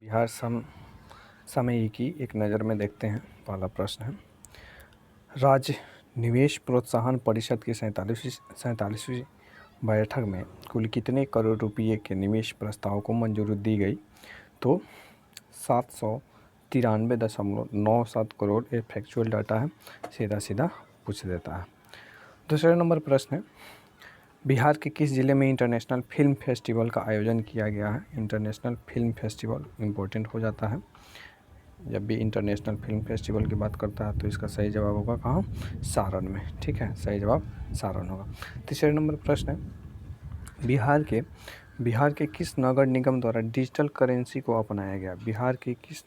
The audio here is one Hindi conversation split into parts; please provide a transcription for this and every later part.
बिहार समय की एक नज़र में देखते हैं। पहला प्रश्न है, राज्य निवेश प्रोत्साहन परिषद की 47वीं बैठक में कुल कितने करोड़ रुपये के निवेश प्रस्ताव को मंजूरी दी गई? तो 793.97 करोड़। ये फैक्चुअल डाटा है, सीधा सीधा पूछ देता है। दूसरे नंबर प्रश्न है, बिहार के किस ज़िले में इंटरनेशनल फिल्म फेस्टिवल का आयोजन किया गया है? इंटरनेशनल फिल्म फेस्टिवल इम्पोर्टेंट हो जाता है। जब भी इंटरनेशनल फिल्म फेस्टिवल की बात करता है तो इसका सही जवाब होगा कहाँ? सारण में। ठीक है, सही जवाब सारण होगा। तीसरे नंबर प्रश्न है, बिहार के किस नगर निगम द्वारा डिजिटल करेंसी को अपनाया गया? बिहार के किस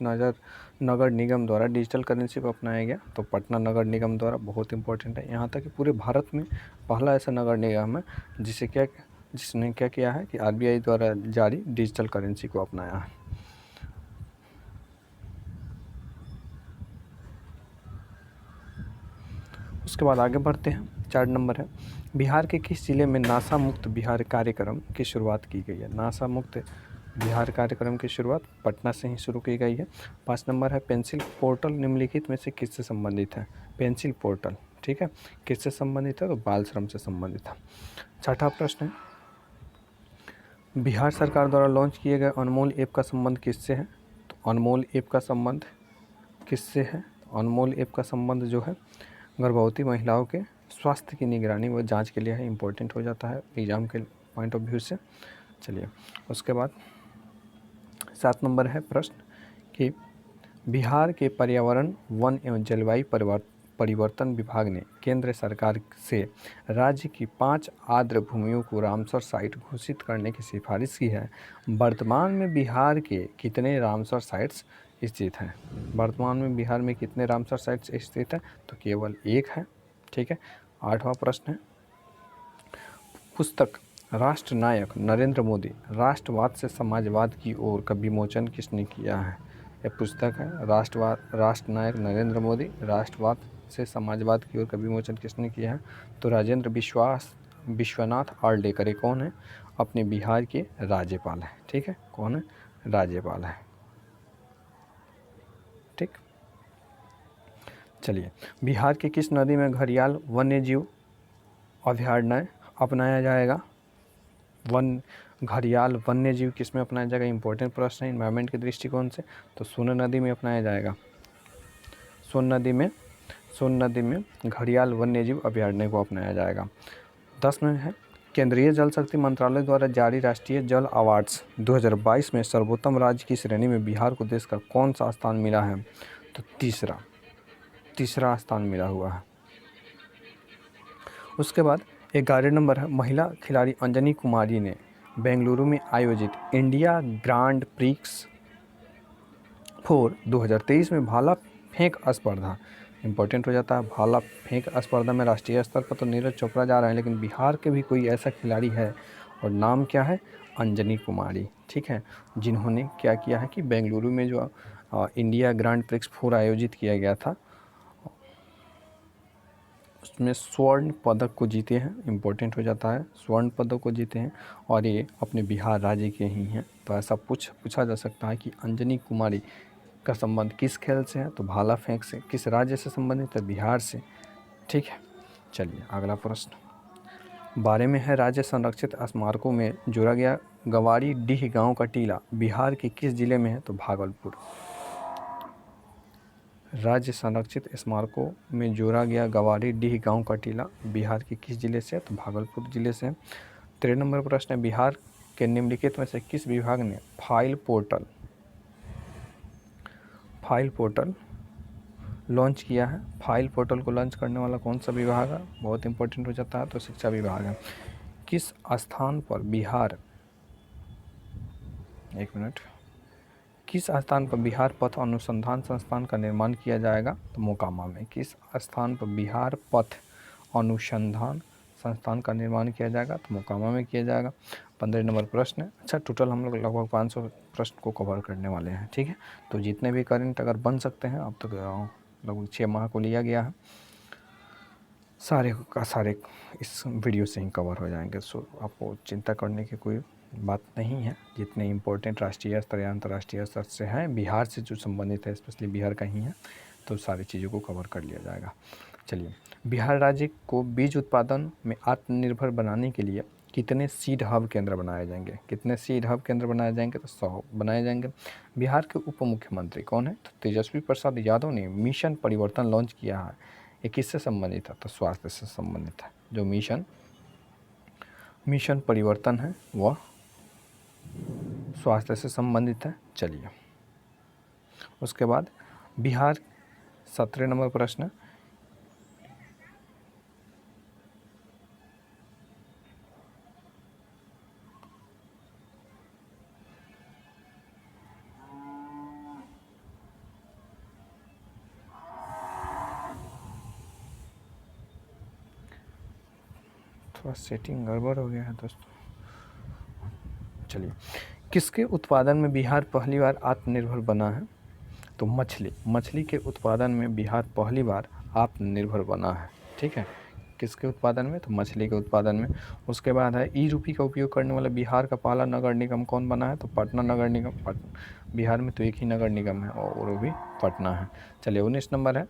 नगर निगम द्वारा डिजिटल करेंसी को अपनाया गया? तो पटना नगर निगम द्वारा। बहुत इंपॉर्टेंट है, यहाँ तक कि पूरे भारत में पहला ऐसा नगर निगम है जिसने क्या किया है कि आरबीआई द्वारा जारी डिजिटल करेंसी को अपनाया है। उसके बाद आगे बढ़ते हैं। 4 नंबर है, बिहार के किस जिले में नासा मुक्त बिहार कार्यक्रम की शुरुआत की गई है? नासा मुक्त बिहार कार्यक्रम की शुरुआत पटना से ही शुरू की गई है। 5 नंबर है, पेंसिल पोर्टल निम्नलिखित में से किससे संबंधित है? पेंसिल पोर्टल, ठीक है, किससे संबंधित है? तो बाल श्रम से संबंधित है। छठा प्रश्न है, बिहार सरकार द्वारा लॉन्च किए गए अनमोल ऐप का संबंध किससे है? तो अनमोल ऐप का संबंध किससे है? अनमोल ऐप का संबंध जो है गर्भवती महिलाओं के स्वास्थ्य की निगरानी व जांच के लिए है। इम्पोर्टेंट हो जाता है एग्ज़ाम के पॉइंट ऑफ व्यू से। चलिए, उसके बाद 7 नंबर है प्रश्न कि बिहार के पर्यावरण, वन एवं जलवायु परिवर्तन विभाग ने केंद्र सरकार से राज्य की 5 आर्द्र भूमियों को रामसर साइट घोषित करने की सिफारिश की है। वर्तमान में बिहार के कितने रामसर साइट्स स्थित हैं? वर्तमान में बिहार में कितने रामसर साइट्स स्थित हैं? तो केवल एक है। ठीक है। 8वां प्रश्न है, पुस्तक राष्ट्र नायक नरेंद्र मोदी राष्ट्रवाद से समाजवाद की ओर का विमोचन किसने किया है? यह पुस्तक है राष्ट्र नायक नरेंद्र मोदी राष्ट्रवाद से समाजवाद की ओर का विमोचन किसने किया है? तो राजेंद्र विश्वनाथ आर्लेकर। ये कौन है? अपने बिहार के राज्यपाल है। ठीक है, कौन है? राज्यपाल है। ठीक, चलिए, बिहार के किस नदी में घड़ियाल वन्यजीव अभयारण्य अपनाया जाएगा? घड़ियाल वन्यजीव किस में अपनाया जाएगा? इंपॉर्टेंट प्रश्न है एनवायरनमेंट के दृष्टिकोण से। तो सोन नदी में अपनाया जाएगा। सोन नदी में घड़ियाल वन्यजीव अभयारण्य को अपनाया जाएगा। 10 में है, केंद्रीय जल शक्ति मंत्रालय द्वारा जारी राष्ट्रीय जल अवार्ड्स 2022 में सर्वोत्तम राज्य की श्रेणी में बिहार को देश का कौन सा स्थान मिला है? तो तीसरा स्थान मिला हुआ है। उसके बाद 11 नंबर है, महिला खिलाड़ी अंजनी कुमारी ने बेंगलुरु में आयोजित इंडिया ग्रांड प्रिक्स 2023 में भाला फेंक स्पर्धा। इंपॉर्टेंट हो जाता है, भाला फेंक स्पर्धा में राष्ट्रीय स्तर पर तो नीरज चोपड़ा जा रहे हैं, लेकिन बिहार के भी कोई ऐसा खिलाड़ी है और नाम क्या है? अंजनी कुमारी। ठीक है, जिन्होंने क्या किया है कि बेंगलुरु में जो इंडिया ग्रांड प्रिक्स 4 आयोजित किया गया था उसमें स्वर्ण पदक को जीते हैं। इम्पोर्टेंट हो जाता है, स्वर्ण पदक को जीते हैं और ये अपने बिहार राज्य के ही हैं। तो ऐसा पूछा जा सकता है कि अंजनी कुमारी का संबंध किस खेल से है? तो भाला फेंक से। किस राज्य से संबंधित है? बिहार से। ठीक है, चलिए अगला प्रश्न बारे में है, राज्य संरक्षित स्मारकों में जोड़ा गया गवारी डीह गाँव का टीला बिहार के किस जिले में है? तो भागलपुर। राज्य संरक्षित स्मारकों में जोड़ा गया गवारी डीह गांव का टीला बिहार के किस जिले से? तो भागलपुर जिले से। 13 नंबर प्रश्न है, बिहार के निम्नलिखित में से किस विभाग ने फाइल पोर्टल लॉन्च किया है? फाइल पोर्टल को लॉन्च करने वाला कौन सा विभाग है? बहुत इंपॉर्टेंट हो जाता है, तो शिक्षा विभाग है। किस स्थान पर बिहार पथ अनुसंधान संस्थान का निर्माण किया जाएगा? तो मोकामा में। किस स्थान पर बिहार पथ अनुसंधान संस्थान का निर्माण किया जाएगा? तो मोकामा में किया जाएगा। 15 नंबर प्रश्न है, अच्छा टोटल हम लोग लगभग 500 प्रश्न को कवर करने वाले हैं। ठीक है, तो जितने भी करंट अगर बन सकते हैं अब तक लगभग 6 माह को लिया गया है, सारे का सारे इस वीडियो से ही कवर हो जाएंगे। सो आपको चिंता करने की कोई बात नहीं है। जितने इम्पोर्टेंट राष्ट्रीय स्तर या अंतर्राष्ट्रीय स्तर से हैं, बिहार से जो संबंधित है, स्पेशली बिहार का ही है, तो सारी चीज़ों को कवर कर लिया जाएगा। चलिए, बिहार राज्य को बीज उत्पादन में आत्मनिर्भर बनाने के लिए कितने सीड हब केंद्र बनाए जाएंगे? कितने सीड हब केंद्र बनाए जाएंगे? तो 100 बनाए जाएंगे। बिहार के उप मुख्यमंत्री कौन है? तो तेजस्वी प्रसाद यादव ने मिशन परिवर्तन लॉन्च किया है। ये किससे संबंधित है? तो स्वास्थ्य से संबंधित है। जो मिशन परिवर्तन है वह स्वास्थ्य से संबंधित है। चलिए, उसके बाद बिहार 17 नंबर प्रश्न, थोड़ा सेटिंग गड़बड़ हो गया है दोस्तों। चलिए, किसके उत्पादन में बिहार पहली बार आत्मनिर्भर बना है? तो मछली के उत्पादन में बिहार पहली बार आत्मनिर्भर बना है। ठीक है, किसके उत्पादन में? तो मछली के उत्पादन में। उसके बाद है ई रूपी का उपयोग करने वाला बिहार का पहला नगर निगम कौन बना है? तो पटना नगर निगम। बिहार में तो एक ही नगर निगम है और वो भी पटना है। चलिए, 19 नंबर है,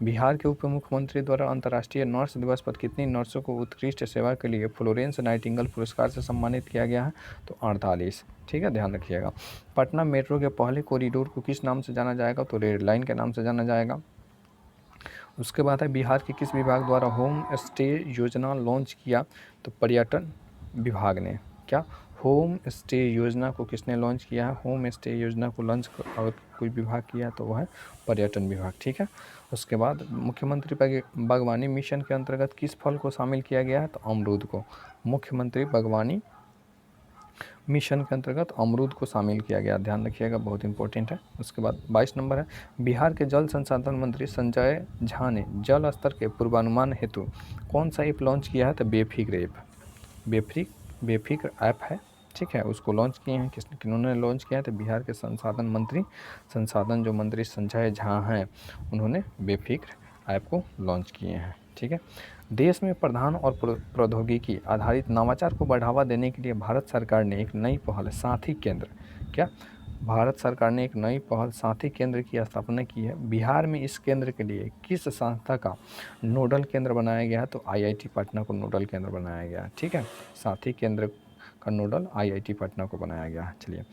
बिहार के उप मुख्यमंत्री द्वारा अंतर्राष्ट्रीय नर्स दिवस पर कितनी नर्सों को उत्कृष्ट सेवा के लिए फ्लोरेंस नाइटिंगेल पुरस्कार से सम्मानित किया गया है? तो 48। ठीक है, ध्यान रखिएगा। पटना मेट्रो के पहले कॉरिडोर को किस नाम से जाना जाएगा? तो रेड लाइन के नाम से जाना जाएगा। उसके बाद है, बिहार के किस विभाग द्वारा होम स्टे योजना लॉन्च किया? तो पर्यटन विभाग ने। क्या? होम स्टे योजना को किसने लॉन्च किया है? होम स्टे योजना को लॉन्च और कोई विभाग किया तो वह है पर्यटन विभाग। ठीक है, उसके बाद मुख्यमंत्री बागवानी मिशन के अंतर्गत किस फल को शामिल किया गया है? तो अमरूद को। मुख्यमंत्री बागवानी मिशन के अंतर्गत अमरूद को शामिल किया गया, ध्यान रखिएगा, बहुत इंपॉर्टेंट है। उसके बाद 22 नंबर है, बिहार के जल संसाधन मंत्री संजय झा ने जल स्तर के पूर्वानुमान हेतु कौन सा ऐप लॉन्च किया है? तो बेफिक्र ऐप। बेफिक्र ऐप है। ठीक है, उसको लॉन्च किए हैं। किन्होंने लॉन्च किया है? तो बिहार के संसाधन जो मंत्री संजय झा हैं, उन्होंने बेफिक्र ऐप को लॉन्च किए हैं। ठीक है, देश में प्रधान और प्रौद्योगिकी आधारित नवाचार को बढ़ावा देने के लिए भारत सरकार ने एक नई पहल साथी केंद्र, क्या भारत सरकार ने एक नई पहल साथी केंद्र की स्थापना की है? बिहार में इस केंद्र के लिए किस संस्था का नोडल केंद्र बनाया गया है? तो आईआईटी पटना को नोडल केंद्र बनाया गया है। ठीक है, साथी केंद्र का नोडल आईआईटी पटना को बनाया गया है। चलिए,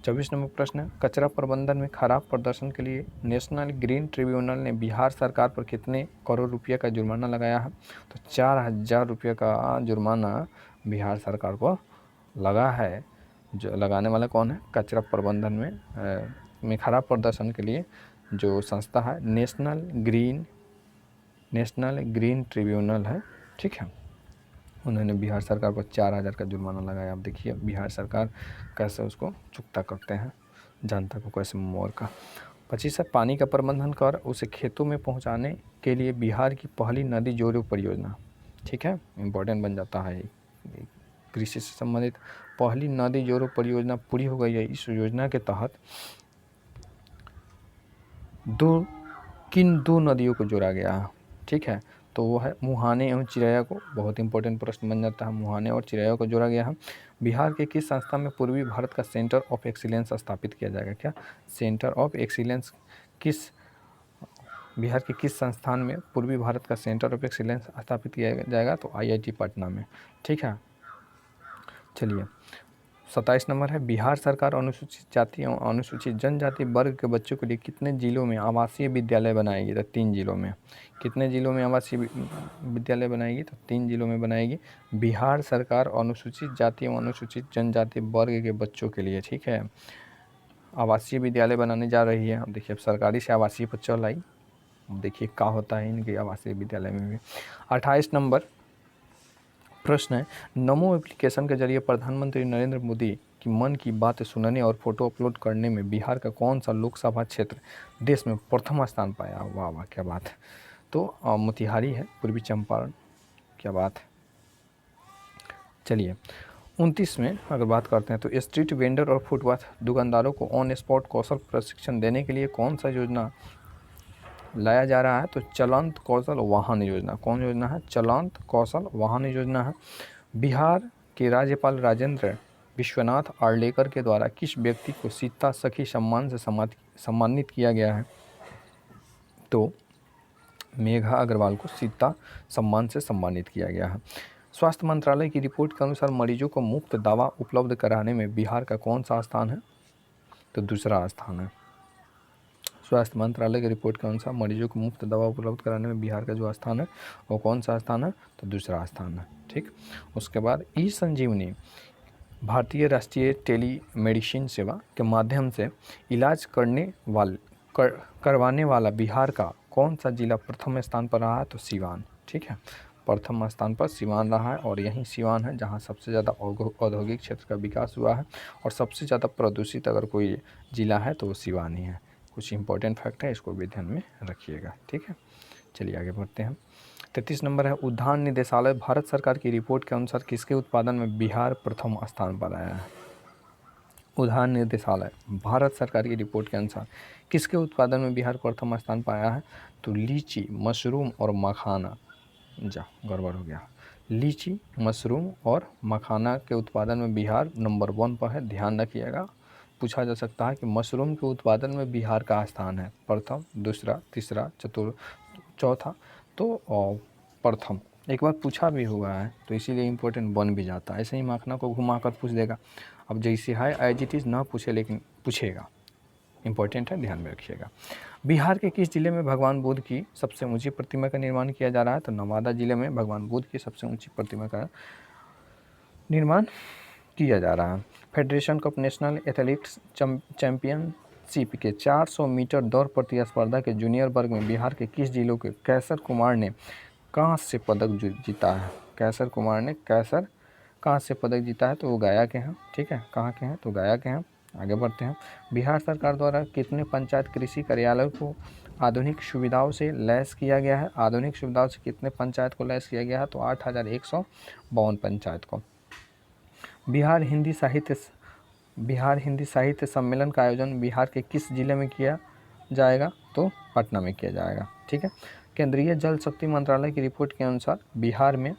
24 नंबर प्रश्न, कचरा प्रबंधन में खराब प्रदर्शन के लिए नेशनल ग्रीन ट्रिब्यूनल ने बिहार सरकार पर कितने करोड़ रुपये का जुर्माना लगाया है? तो 4000 रुपये का जुर्माना बिहार सरकार को लगा है। जो लगाने वाला कौन है? कचरा प्रबंधन में खराब प्रदर्शन के लिए जो संस्था है नेशनल ग्रीन ट्रिब्यूनल है। ठीक है, उन्होंने बिहार सरकार को 4000 का जुर्माना लगाया। आप देखिए बिहार सरकार कैसे उसको चुकता करते हैं, जनता को कैसे मोर का। 25 है, पानी का प्रबंधन कर उसे खेतों में पहुंचाने के लिए बिहार की पहली नदी जोड़ो परियोजना। ठीक है, इम्पोर्टेंट बन जाता है। कृषि से संबंधित पहली नदी जोड़ो परियोजना पूरी हो गई है। इस योजना के तहत किन दो नदियों को जोड़ा गया है? ठीक है, तो वो है मुहाने एवं चिरैया को। बहुत इंपॉर्टेंट प्रश्न बन जाता है, मुहाने और चिरैया को जोड़ा गया है। बिहार के किस संस्था में पूर्वी भारत का सेंटर ऑफ एक्सीलेंस स्थापित किया जाएगा? क्या सेंटर ऑफ एक्सीलेंस बिहार के किस संस्थान में पूर्वी भारत का सेंटर ऑफ एक्सीलेंस स्थापित किया जाएगा? तो आईआईटी पटना में। ठीक है, चलिए, 27 नंबर है, बिहार सरकार अनुसूचित जाति एवं अनुसूचित जनजाति वर्ग के बच्चों के लिए कितने जिलों में आवासीय विद्यालय बनाएगी? तो 3 जिलों में। कितने जिलों में आवासीय विद्यालय बनाएगी? तो 3 जिलों में बनाएगी बिहार सरकार अनुसूचित जाति एवं अनुसूचित जनजाति वर्ग के बच्चों के लिए। ठीक है, आवासीय विद्यालय बनाने जा रही है। अब देखिए, अब सरकारी से आवासीय पर चल आई, देखिए क्या होता है इनके आवासीय विद्यालय में भी। 28 नंबर प्रश्न है, नमो एप्लीकेशन के जरिए प्रधानमंत्री नरेंद्र मोदी की मन की बात सुनने और फोटो अपलोड करने में बिहार का कौन सा लोकसभा क्षेत्र देश में प्रथम स्थान पाया? वाह वाह, क्या बात है। तो मोतिहारी है, पूर्वी चंपारण। क्या बात है। चलिए, 29 में अगर बात करते हैं तो स्ट्रीट वेंडर और फुटपाथ दुकानदारों को ऑन स्पॉट कौशल प्रशिक्षण देने के लिए कौन सा योजना लाया जा रहा है? तो चलंत कौशल वाहन योजना। कौन योजना है? चलंत कौशल वाहन योजना है। बिहार के राज्यपाल राजेंद्र विश्वनाथ आर्लेकर के द्वारा किस व्यक्ति को सीता सखी सम्मान से सम्मानित किया गया है? तो मेघा अग्रवाल को सीता सम्मान से सम्मानित किया गया है। स्वास्थ्य मंत्रालय की रिपोर्ट के अनुसार मरीजों को मुफ्त दवा उपलब्ध कराने में बिहार का कौन सा स्थान है? तो दूसरा स्थान है। स्वास्थ्य मंत्रालय की रिपोर्ट के अनुसार मरीजों को मुफ्त दवा उपलब्ध कराने में बिहार का जो स्थान है वो कौन सा स्थान है? तो दूसरा स्थान है। ठीक, उसके बाद ई संजीवनी भारतीय राष्ट्रीय टेली मेडिसिन सेवा के माध्यम से इलाज करवाने वाला बिहार का कौन सा जिला प्रथम स्थान पर रहा है? तो सिवान। ठीक है, प्रथम स्थान पर सिवान रहा है और यही सिवान है जहां सबसे ज़्यादा औद्योगिक क्षेत्र का विकास हुआ है और सबसे ज़्यादा प्रदूषित अगर कोई जिला है तो वो सिवान ही है। कुछ इंपॉर्टेंट फैक्ट है, इसको भी ध्यान में रखिएगा। ठीक है, चलिए आगे बढ़ते हैं। 33 नंबर है, उद्यान निदेशालय भारत सरकार की रिपोर्ट के अनुसार किसके उत्पादन में बिहार प्रथम स्थान पर आया है? उद्यान निदेशालय भारत सरकार की रिपोर्ट के अनुसार किसके उत्पादन में बिहार प्रथम स्थान पर आया है? तो लीची, मशरूम और मखाना। गड़बड़ हो गया। लीची, मशरूम और मखाना के उत्पादन में बिहार नंबर 1 पर है। ध्यान रखिएगा, पूछा जा सकता है कि मशरूम के उत्पादन में बिहार का स्थान है प्रथम, दूसरा, तीसरा, चौथा, तो प्रथम एक बार पूछा भी हुआ है तो इसीलिए इम्पोर्टेंट बन भी जाता है। ऐसे ही मखना को घुमा कर पूछ देगा। अब जैसे है एज इट इज़ ना पूछे लेकिन पूछेगा, इम्पोर्टेंट है, ध्यान में रखिएगा। बिहार के किस जिले में भगवान बुद्ध की सबसे ऊंची प्रतिमा का निर्माण किया जा रहा है? तो नवादा जिले में भगवान बुद्ध की सबसे ऊंची प्रतिमा का निर्माण किया जा रहा है। Federation cup national athletics championship के 400 मीटर दौड़ प्रतिस्पर्धा के जूनियर वर्ग में बिहार के किस जिलों के कैसर कुमार ने कांस्य पदक जीता है? कैसर कुमार ने कांस्य पदक जीता है, तो वो गया के हैं। ठीक है, कहाँ के हैं? तो गया के हैं। आगे बढ़ते हैं। बिहार सरकार द्वारा कितने पंचायत कृषि कार्यालयों को आधुनिक सुविधाओं से लैस किया गया है? आधुनिक सुविधाओं से कितने पंचायत को लैस किया गया है? तो 8152 पंचायत को। बिहार हिंदी साहित्य सम्मेलन का आयोजन बिहार के किस जिले में किया जाएगा? तो पटना में किया जाएगा। ठीक है, केंद्रीय जल शक्ति मंत्रालय की रिपोर्ट के अनुसार बिहार में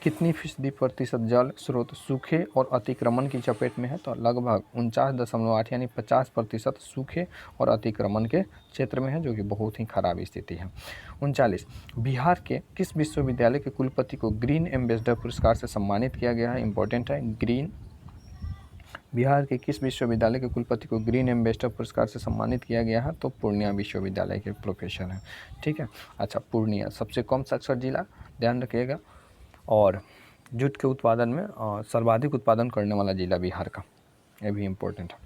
कितनी % जल स्रोत सूखे और अतिक्रमण की चपेट में है? तो लगभग 49.8 यानी 50% सूखे और अतिक्रमण के क्षेत्र में है, जो कि बहुत ही खराब स्थिति है। 39, बिहार के किस विश्वविद्यालय के कुलपति को ग्रीन एम्बेसडर पुरस्कार से सम्मानित किया गया है? इंपॉर्टेंट है, बिहार के किस विश्वविद्यालय के कुलपति को ग्रीन एम्बेसडर पुरस्कार से सम्मानित किया गया है? तो पूर्णिया विश्वविद्यालय के प्रोफेसर हैं। ठीक है, अच्छा, पूर्णिया सबसे कम साक्षर जिला, ध्यान रखिएगा, और जूट के उत्पादन में सर्वाधिक उत्पादन करने वाला जिला बिहार का, ये भी इम्पोर्टेंट है।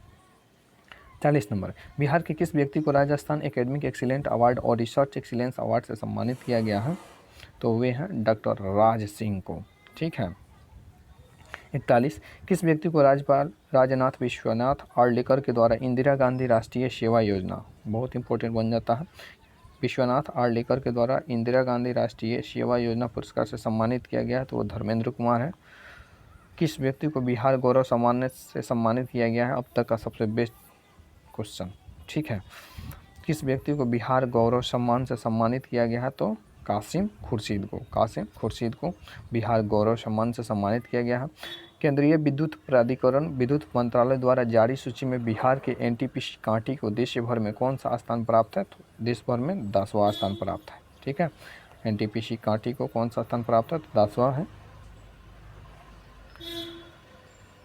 40 नंबर, बिहार के किस व्यक्ति को राजस्थान एकेडमिक एक्सीलेंट अवार्ड और रिसर्च एक्सीलेंस अवार्ड से सम्मानित किया गया है? तो वे हैं डॉक्टर राज सिंह को। ठीक है। 41, किस व्यक्ति को राज्यपाल राजनाथ विश्वनाथ आर्लेकर के द्वारा इंदिरा गांधी राष्ट्रीय सेवा योजना, बहुत इंपॉर्टेंट बन जाता है, विश्वनाथ आर्लेकर के द्वारा इंदिरा गांधी राष्ट्रीय सेवा योजना पुरस्कार से सम्मानित किया गया है? तो वो धर्मेंद्र कुमार है। किस व्यक्ति को बिहार गौरव सम्मान से सम्मानित किया गया है? अब तक का सबसे बेस्ट क्वेश्चन। ठीक है, किस व्यक्ति को बिहार गौरव सम्मान से सम्मानित किया गया है? तो कासिम खुर्शीद को बिहार गौरव सम्मान से सम्मानित किया गया है। केंद्रीय विद्युत प्राधिकरण विद्युत मंत्रालय द्वारा जारी सूची में बिहार के एनटीपीसी कांटी को देश भर में कौन सा स्थान प्राप्त है? तो देश भर में 10वां स्थान प्राप्त है। ठीक है, एनटीपीसी कांटी को कौन सा स्थान प्राप्त है? तो 10वां है।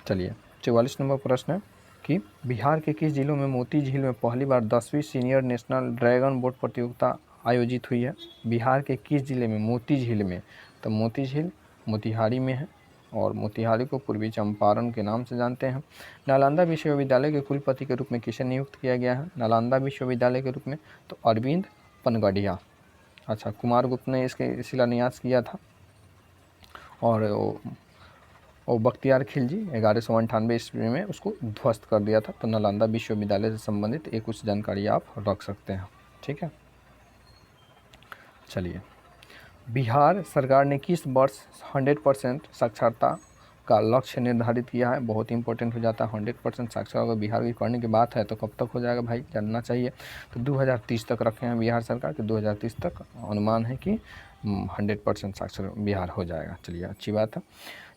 चलिए, 44 नंबर प्रश्न है कि बिहार के किस जिलों में मोती झील में पहली बार 10वीं सीनियर नेशनल ड्रैगन बोट प्रतियोगिता आयोजित हुई है? बिहार के किस जिले में मोती झील में? तो मोती झील मोतिहारी में है और मोतिहारी को पूर्वी चंपारण के नाम से जानते हैं। नालंदा विश्वविद्यालय के कुलपति के रूप में किसे नियुक्त किया गया है? नालंदा विश्वविद्यालय के रूप में तो अरविंद पनगढ़िया। अच्छा, कुमार गुप्त ने इसके शिलान्यास किया था और वो बख्तियार खिलजी 1198 ईस्वी में उसको ध्वस्त कर दिया था। तो नालंदा विश्वविद्यालय से संबंधित एक कुछ जानकारी आप रख सकते हैं। ठीक है, चलिए, बिहार सरकार ने किस वर्ष 100% साक्षरता का लक्ष्य निर्धारित किया है? बहुत इंपॉर्टेंट हो जाता है। 100% साक्षर अगर बिहार की करने की बात है तो कब तक हो जाएगा भाई, जानना चाहिए। तो 2030 तक रखे हैं बिहार सरकार के, 2030 तक अनुमान है कि 100% साक्षर बिहार हो जाएगा। चलिए, अच्छी बात है।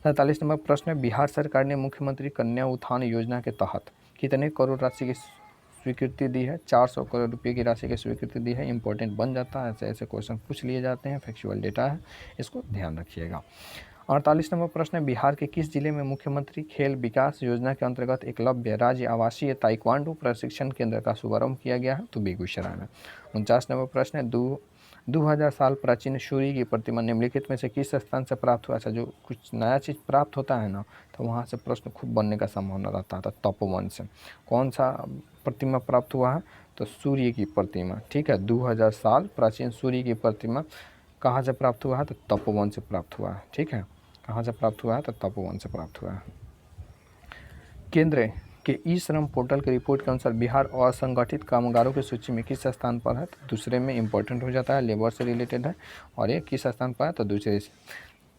47 नंबर प्रश्न है, बिहार सरकार ने मुख्यमंत्री कन्या उत्थान योजना के तहत कितने करोड़ राशि की स्वीकृति दी है? 400 करोड़ रुपये की राशि की स्वीकृति दी है। इंपॉर्टेंट बन जाता है, ऐसे ऐसे क्वेश्चन पूछ लिए जाते हैं, फैक्चुअल डेटा है, इसको ध्यान रखिएगा। 48 नंबर प्रश्न है, बिहार के किस जिले में मुख्यमंत्री खेल विकास योजना के अंतर्गत एकलव्य राज्य आवासीय ताइक्वांडो प्रशिक्षण केंद्र का शुभारंभ किया गया है? तो बेगूसराय में। 49 नंबर प्रश्न है, 2000 साल प्राचीन सूर्य की प्रतिमा निम्नलिखित में से किस स्थान से प्राप्त हुआ? अच्छा, जो कुछ नया चीज़ प्राप्त होता है ना, तो वहाँ से प्रश्न खूब बनने का संभावना रहता है। तो तपोवन से कौन सा प्रतिमा प्राप्त हुआ है? तो सूर्य की प्रतिमा। ठीक है, 2000 साल प्राचीन सूर्य की प्रतिमा कहाँ से प्राप्त हुआ है? तो तपोवन से प्राप्त हुआ है। ठीक है, कहाँ से प्राप्त हुआ है? तो तपोवन से प्राप्त हुआ है। केंद्र के ई श्रम पोर्टल की रिपोर्ट के अनुसार बिहार असंगठित कामगारों की सूची में किस स्थान पर है? तो दूसरे में। इंपॉर्टेंट हो जाता है, लेबर से रिलेटेड है। और ये किस स्थान पर है? तो दूसरे से।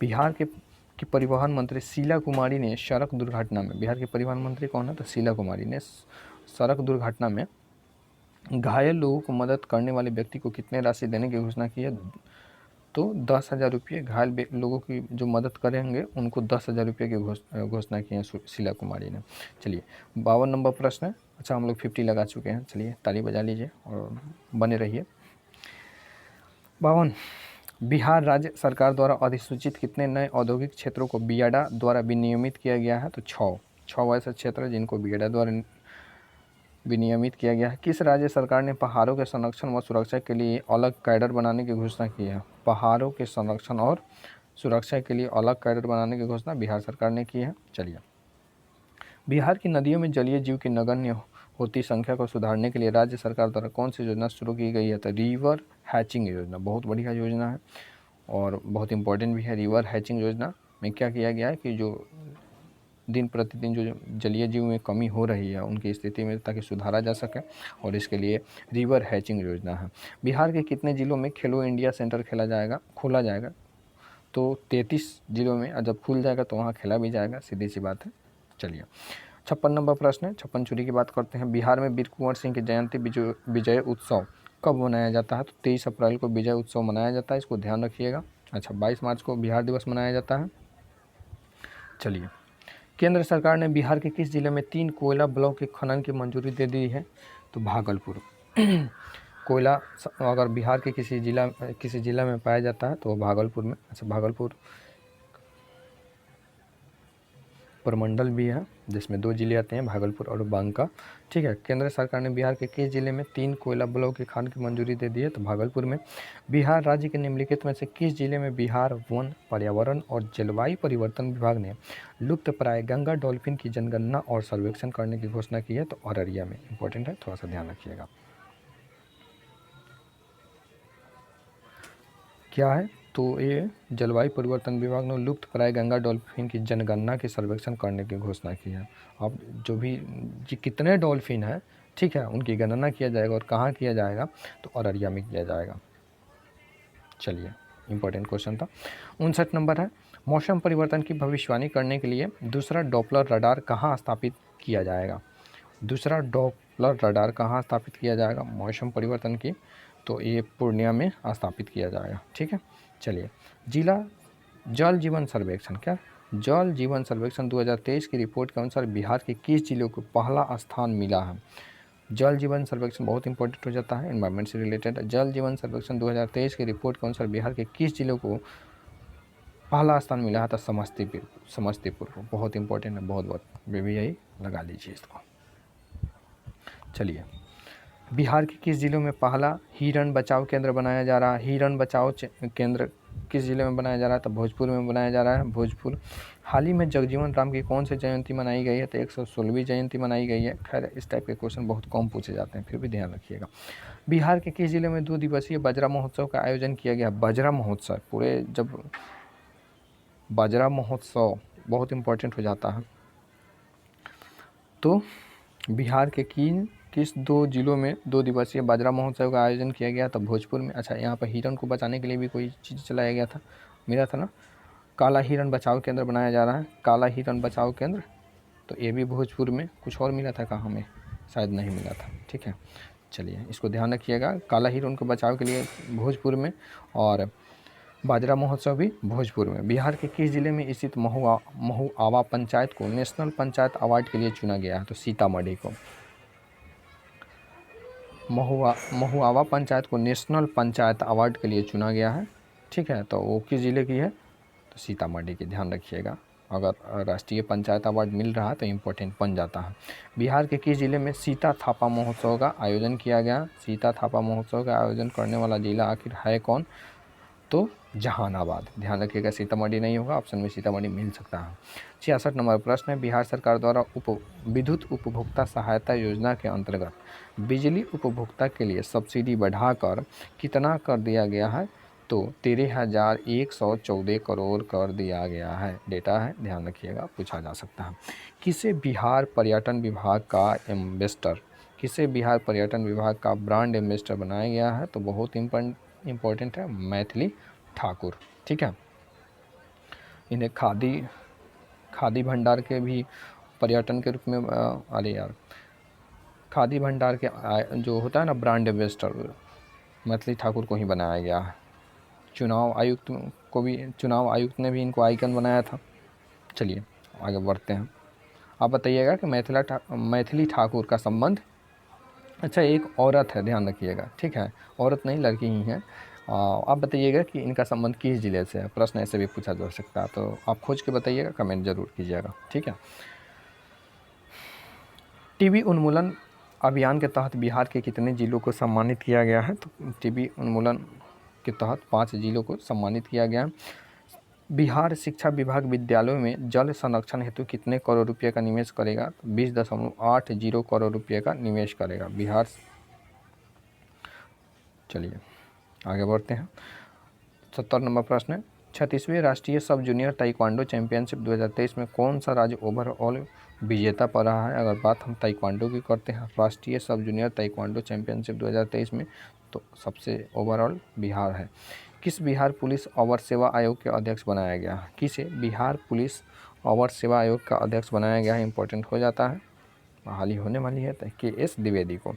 बिहार के की परिवहन मंत्री शीला कुमारी ने सड़क दुर्घटना में, बिहार के परिवहन मंत्री कौन है? तो शीला कुमारी ने सड़क दुर्घटना में घायल लोगों को मदद करने वाले व्यक्ति को कितने राशि देने की घोषणा की है? तो 10,000 रुपये। घायल लोगों की जो मदद करेंगे उनको 10,000 रुपये की घोषणा की है शीला कुमारी ने। चलिए, 52 नंबर प्रश्न है। अच्छा, हम लोग 50 लगा चुके हैं। चलिए, ताली बजा लीजिए और बने रहिए। 52, बिहार राज्य सरकार द्वारा अधिसूचित कितने नए औद्योगिक क्षेत्रों को बियाडा द्वारा विनियमित किया गया है? तो 6 ऐसे क्षेत्र हैं जिनको बियाडा द्वारा विनियमित किया गया है। किस राज्य सरकार ने पहाड़ों के संरक्षण व सुरक्षा के लिए अलग कैडर बनाने की घोषणा की है? पहाड़ों के संरक्षण और सुरक्षा के लिए अलग कैडर बनाने की घोषणा बिहार सरकार ने की है। चलिए, बिहार की नदियों में जलीय जीव की नगण्य होती संख्या को सुधारने के लिए राज्य सरकार द्वारा कौन सी योजना शुरू की गई है? तो रिवर हैचिंग योजना। बहुत बढ़िया योजना है और बहुत इंपॉर्टेंट भी है। रिवर हैचिंग योजना में क्या किया गया है कि जो दिन प्रतिदिन जो जलीय जीव में कमी हो रही है उनकी स्थिति में ताकि सुधारा जा सके, और इसके लिए रिवर हैचिंग योजना है। बिहार के कितने ज़िलों में खेलो इंडिया सेंटर खोला जाएगा? तो 33 ज़िलों में, और जब खुल जाएगा तो वहाँ खेला भी जाएगा, सीधी सी बात है। चलिए, 56 नंबर प्रश्न है, छप्पन छुरी की बात करते हैं। बिहार में वीर कुंवर सिंह की जयंती विजय उत्सव कब मनाया जाता है? तो 23 अप्रैल को विजय उत्सव मनाया जाता है, इसको ध्यान रखिएगा। अच्छा, 22 मार्च को बिहार दिवस मनाया जाता है। चलिए, केंद्र सरकार ने बिहार के किस जिले में 3 कोयला ब्लॉक के खनन की मंजूरी दे दी है? तो भागलपुर। कोयला अगर बिहार के किसी जिला में पाया जाता है तो वो भागलपुर में। अच्छा, भागलपुर प्रमंडल भी है जिसमें 2 जिले आते हैं, भागलपुर और बांका। ठीक है, केंद्र सरकार ने बिहार के किस जिले में 3 कोयला ब्लॉक के खान की मंजूरी दे दी है? तो भागलपुर में। बिहार राज्य के निम्नलिखित में से किस जिले में बिहार वन, पर्यावरण और जलवायु परिवर्तन विभाग ने लुप्त प्राय गंगा डॉल्फिन की जनगणना और सर्वेक्षण करने की घोषणा की है? तो अररिया में। इंपॉर्टेंट है, थोड़ा सा ध्यान रखिएगा। क्या है? तो ये जलवायु परिवर्तन विभाग ने लुप्त प्राय गंगा डॉल्फिन की जनगणना के सर्वेक्षण करने की घोषणा की है। अब जो भी कितने डॉल्फिन हैं, ठीक है, उनकी गणना किया जाएगा। और कहाँ किया जाएगा? तो अररिया में किया जाएगा। चलिए, इंपॉर्टेंट क्वेश्चन था। 59 नंबर है, मौसम परिवर्तन की भविष्यवाणी करने के लिए दूसरा डॉपलर रडार कहाँ स्थापित किया जाएगा? दूसरा डॉपलर रडार कहाँ स्थापित किया जाएगा मौसम परिवर्तन की? तो ये पूर्णिया में स्थापित किया जाएगा। ठीक है, चलिए, जिला जल जीवन सर्वेक्षण, क्या जल जीवन सर्वेक्षण 2023 की रिपोर्ट के अनुसार बिहार के किस जिलों को पहला स्थान मिला है? जल जीवन सर्वेक्षण बहुत इंपॉर्टेंट हो जाता है, एनवायरमेंट से रिलेटेड। जल जीवन सर्वेक्षण 2023 की रिपोर्ट के अनुसार बिहार के किस जिलों को पहला स्थान मिला है? तो समस्तीपुर को। बहुत इंपॉर्टेंट है, बहुत भी यही लगा लीजिए इसको। चलिए, बिहार के किस जिलों में पहला हिरण बचाओ केंद्र बनाया जा रहा है? हिरण बचाओ केंद्र किस जिले में बनाया जा रहा है? तो भोजपुर में बनाया जा रहा है, भोजपुर। हाल ही में जगजीवन राम की कौन सी जयंती मनाई गई है? तो 116वीं जयंती मनाई गई है। खैर, इस टाइप के क्वेश्चन बहुत कम पूछे जाते हैं, फिर भी ध्यान रखिएगा। बिहार के किस जिले में 2 दिवसीय बाजरा महोत्सव का आयोजन किया गया? बाजरा महोत्सव, पूरे जब बाजरा महोत्सव बहुत इंपॉर्टेंट हो जाता है। तो बिहार के किस 2 जिलों में 2 दिवसीय बाजरा महोत्सव का आयोजन किया गया? तो भोजपुर में। अच्छा, यहाँ पर हिरण को बचाने के लिए भी कोई चीज़ चलाया गया था, मिला था ना, काला हिरण बचाओ केंद्र बनाया जा रहा है, काला हिरण बचाओ केंद्र। तो ये भी भोजपुर में। कुछ और मिला था, कहाँ में शायद नहीं मिला था। ठीक है, चलिए, इसको ध्यान रखिएगा। काला हिरण को बचाव के लिए भोजपुर में, और बाजरा महोत्सव भी भोजपुर में। बिहार के किस जिले में स्थित महुआवा पंचायत को नेशनल पंचायत अवार्ड के लिए चुना गया है? तो सीतामढ़ी को। महुआवा पंचायत को नेशनल पंचायत अवार्ड के लिए चुना गया है, ठीक है। तो वो किस जिले की है? तो सीतामढ़ी की, ध्यान रखिएगा। अगर राष्ट्रीय पंचायत अवार्ड मिल रहा है तो इम्पोर्टेंट बन जाता है। बिहार के किस जिले में सीता थापा महोत्सव का आयोजन किया गया? सीता थापा महोत्सव का आयोजन करने वाला जिला आखिर है कौन? तो जहानाबाद, ध्यान रखिएगा, सीतामढ़ी नहीं होगा, ऑप्शन में सीतामढ़ी मिल सकता है। 66 नंबर प्रश्न है, बिहार सरकार द्वारा विद्युत उपभोक्ता सहायता योजना के अंतर्गत बिजली उपभोक्ता के लिए सब्सिडी बढ़ाकर कितना कर दिया गया है? तो 13,114 करोड़ कर दिया गया है। डेटा है, ध्यान रखिएगा, पूछा जा सकता है। किसे बिहार पर्यटन विभाग का एम्बेसडर, किसे बिहार पर्यटन विभाग का ब्रांड एम्बेसडर बनाया गया है? तो बहुत इम्पोर्टेंट है, मैथिली ठाकुर, ठीक है। इन्हें खादी भंडार के भी पर्यटन के रूप में अरे यार, खादी भंडार के जो होता है ना ब्रांड एम्बेसडर, मैथिली ठाकुर को ही बनाया गया है। चुनाव आयुक्त ने भी इनको आइकन बनाया था। चलिए आगे बढ़ते हैं। आप बताइएगा कि मैथिली ठाकुर का संबंध, अच्छा एक औरत है, ध्यान रखिएगा, ठीक है, औरत नहीं लड़की ही है। आप बताइएगा कि इनका संबंध किस जिले से है? प्रश्न ऐसे भी पूछा जा सकता है, तो आप खोज के बताइएगा, कमेंट जरूर कीजिएगा, ठीक है। टीबी उन्मूलन अभियान के तहत बिहार के कितने जिलों को सम्मानित किया गया है? तो टीबी उन्मूलन के तहत 5 जिलों को सम्मानित किया गया। बिहार शिक्षा विभाग विद्यालयों में जल संरक्षण हेतु कितने करोड़ रुपये का निवेश करेगा? 20.80 करोड़ रुपये का निवेश करेगा बिहार। चलिए आगे बढ़ते हैं। 70 नंबर प्रश्न है, 36वें राष्ट्रीय सब जूनियर ताइक्वांडो चैंपियनशिप 2023 में कौन सा राज्य ओवरऑल विजेता पर रहा है? अगर बात हम ताइक्वांडो की करते हैं, राष्ट्रीय सब जूनियर ताइक्वांडो चैंपियनशिप 2023 में, तो सबसे ओवरऑल बिहार है। किस बिहार पुलिस अवर सेवा आयोग के अध्यक्ष बनाया गया है? किसे बिहार पुलिस अवर सेवा आयोग का अध्यक्ष बनाया गया है? इंपॉर्टेंट हो जाता है, हाल ही होने वाली है, तो KS द्विवेदी को।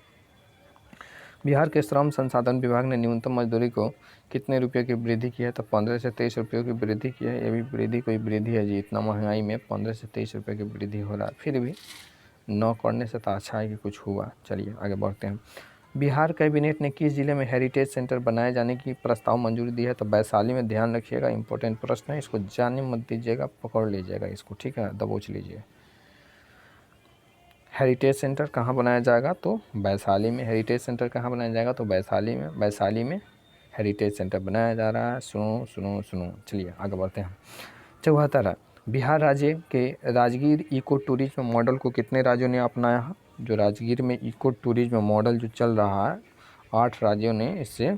बिहार के श्रम संसाधन विभाग ने न्यूनतम मजदूरी को कितने रुपये की वृद्धि की है? तो 15 से 23 रुपये की वृद्धि की है। ये भी वृद्धि कोई वृद्धि है जी, इतना महंगाई में 15 से 23 रुपये की वृद्धि हो रहा है, फिर भी न करने से तो अच्छा है कि कुछ हुआ। चलिए आगे बढ़ते हैं। बिहार कैबिनेट ने किस जिले में हेरिटेज सेंटर बनाए जाने की प्रस्ताव मंजूरी दी है? तो वैशाली में, ध्यान रखिएगा, इंपॉर्टेंट प्रश्न है, इसको जाने मत दीजिएगा, पकड़ लीजिएगा इसको, ठीक है, दबोच लीजिए। हेरिटेज सेंटर कहाँ बनाया जाएगा? तो वैशाली में। हेरिटेज सेंटर कहाँ बनाया जाएगा? तो वैशाली में। वैशाली में हेरिटेज सेंटर बनाया जा रहा है। सुनो सुनो सुनो, चलिए आगे बढ़ते हैं। 74, बिहार राज्य के राजगीर इको टूरिज्म मॉडल को कितने राज्यों ने अपनाया है? जो राजगीर में इको टूरिज्म मॉडल जो चल रहा है, 8 राज्यों ने इससे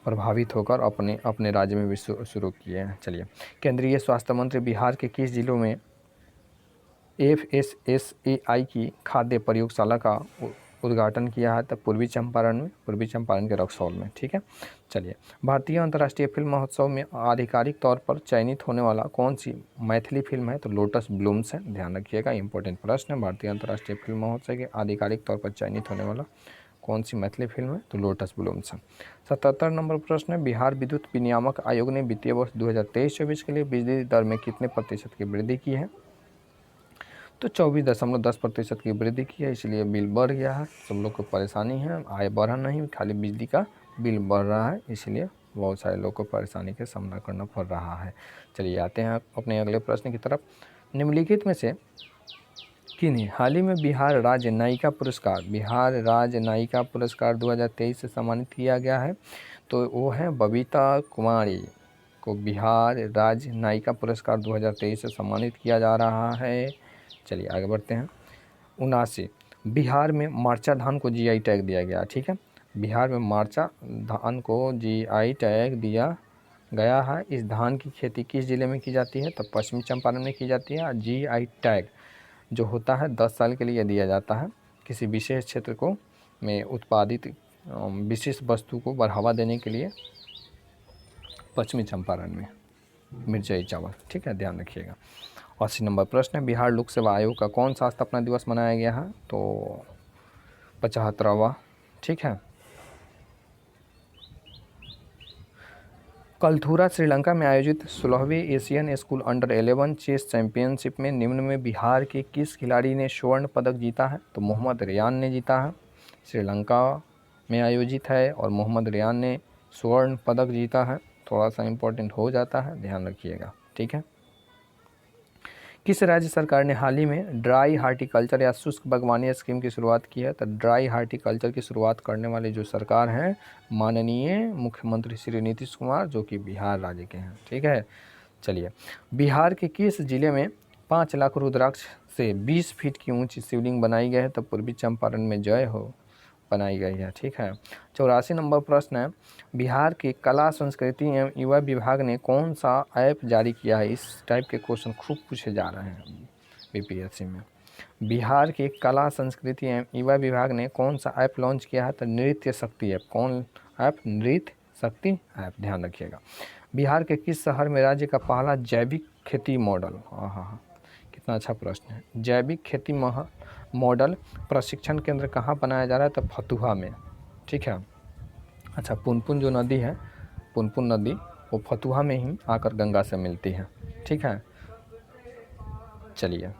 प्रभावित होकर अपने अपने राज्य में भी शुरू किए हैं। चलिए, केंद्रीय स्वास्थ्य मंत्री बिहार के किस जिलों में FSSAI की खाद्य प्रयोगशाला का उद्घाटन किया है? तो पूर्वी चंपारण में, पूर्वी चंपारण के रक्सौल में, ठीक है। चलिए, भारतीय अंतर्राष्ट्रीय फिल्म महोत्सव में आधिकारिक तौर पर चयनित होने वाला कौन सी मैथिली फिल्म है? तो लोटस ब्लूम्स है, ध्यान रखिएगा, इंपॉर्टेंट प्रश्न है। भारतीय अंतर्राष्ट्रीय फिल्म महोत्सव के आधिकारिक तौर पर चयनित होने वाला कौन सी मैथिली फिल्म है? तो लोटस ब्लूम्स है। 77 नंबर प्रश्न है, बिहार विद्युत विनियामक आयोग ने वित्तीय वर्ष 2023-24 के लिए बिजली दर में कितने प्रतिशत की वृद्धि की है? तो 24.10% की वृद्धि की है, इसलिए बिल बढ़ गया है। सब लोग को परेशानी है, आय बढ़ा नहीं, खाली बिजली का बिल बढ़ रहा है, इसलिए बहुत सारे लोग को परेशानी का सामना करना पड़ रहा है। चलिए आते हैं अपने अगले प्रश्न की तरफ। निम्नलिखित में से किन्हें हाल ही में बिहार राज्य नायिका पुरस्कार 2023 से सम्मानित किया गया है? तो वो है बबीता कुमारी को बिहार राज्य नायिका पुरस्कार 2023 से सम्मानित किया जा रहा है। चलिए आगे बढ़ते हैं। 79, बिहार में मार्चा धान को GI टैग दिया गया, ठीक है। बिहार में मार्चा धान को GI टैग दिया गया है। इस धान की खेती किस जिले में की जाती है? तो पश्चिमी चंपारण में की जाती है। GI टैग जो होता है 10 साल के लिए दिया जाता है किसी विशेष क्षेत्र को में उत्पादित विशेष वस्तु को बढ़ावा देने के लिए। पश्चिमी चंपारण में मिर्चाई चावल, ठीक है, ध्यान रखिएगा। 80 नंबर प्रश्न है, बिहार लोक सेवा आयोग का कौन सा स्थापना दिवस मनाया गया है? तो 75वां, ठीक है। कलथुरा श्रीलंका में आयोजित 16वीं Asian school under 11 chess championship में निम्न में बिहार के किस खिलाड़ी ने स्वर्ण पदक जीता है? तो मोहम्मद रेयान ने जीता है। श्रीलंका में आयोजित है और मोहम्मद रेयान ने स्वर्ण पदक जीता है। थोड़ा सा इम्पोर्टेंट हो जाता है, ध्यान रखिएगा, ठीक है। किस राज्य सरकार ने हाल ही में ड्राई हार्टिकल्चर या शुष्क बागवानी स्कीम की शुरुआत की है? तो ड्राई हार्टिकल्चर की शुरुआत करने वाले जो सरकार हैं, माननीय मुख्यमंत्री श्री नीतीश कुमार, जो कि बिहार राज्य के हैं, ठीक है। चलिए, बिहार के किस जिले में 5 लाख रुद्राक्ष से 20 फीट की ऊंची शिवलिंग बनाई गई है? तो पूर्वी चंपारण में जय हो बनाई गई है, ठीक है। 84 नंबर प्रश्न है, बिहार के कला संस्कृति एवं युवा विभाग ने कौन सा ऐप जारी किया है? इस टाइप के क्वेश्चन खूब पूछे जा रहे हैं बीपीएससी में। बिहार के कला संस्कृति एवं युवा विभाग ने कौन सा ऐप लॉन्च किया है? तो नृत्य शक्ति ऐप। कौन ऐप? नृत्य शक्ति ऐप, ध्यान रखिएगा। बिहार के किस शहर में राज्य का पहला जैविक खेती मॉडल, हाँ कितना अच्छा प्रश्न है, जैविक खेती मॉडल प्रशिक्षण केंद्र कहाँ बनाया जा रहा है? तो फतुहा में, ठीक है। अच्छा, पुनपुन जो नदी है, पुनपुन नदी, वो फतुहा में ही आकर गंगा से मिलती है, ठीक है। चलिए,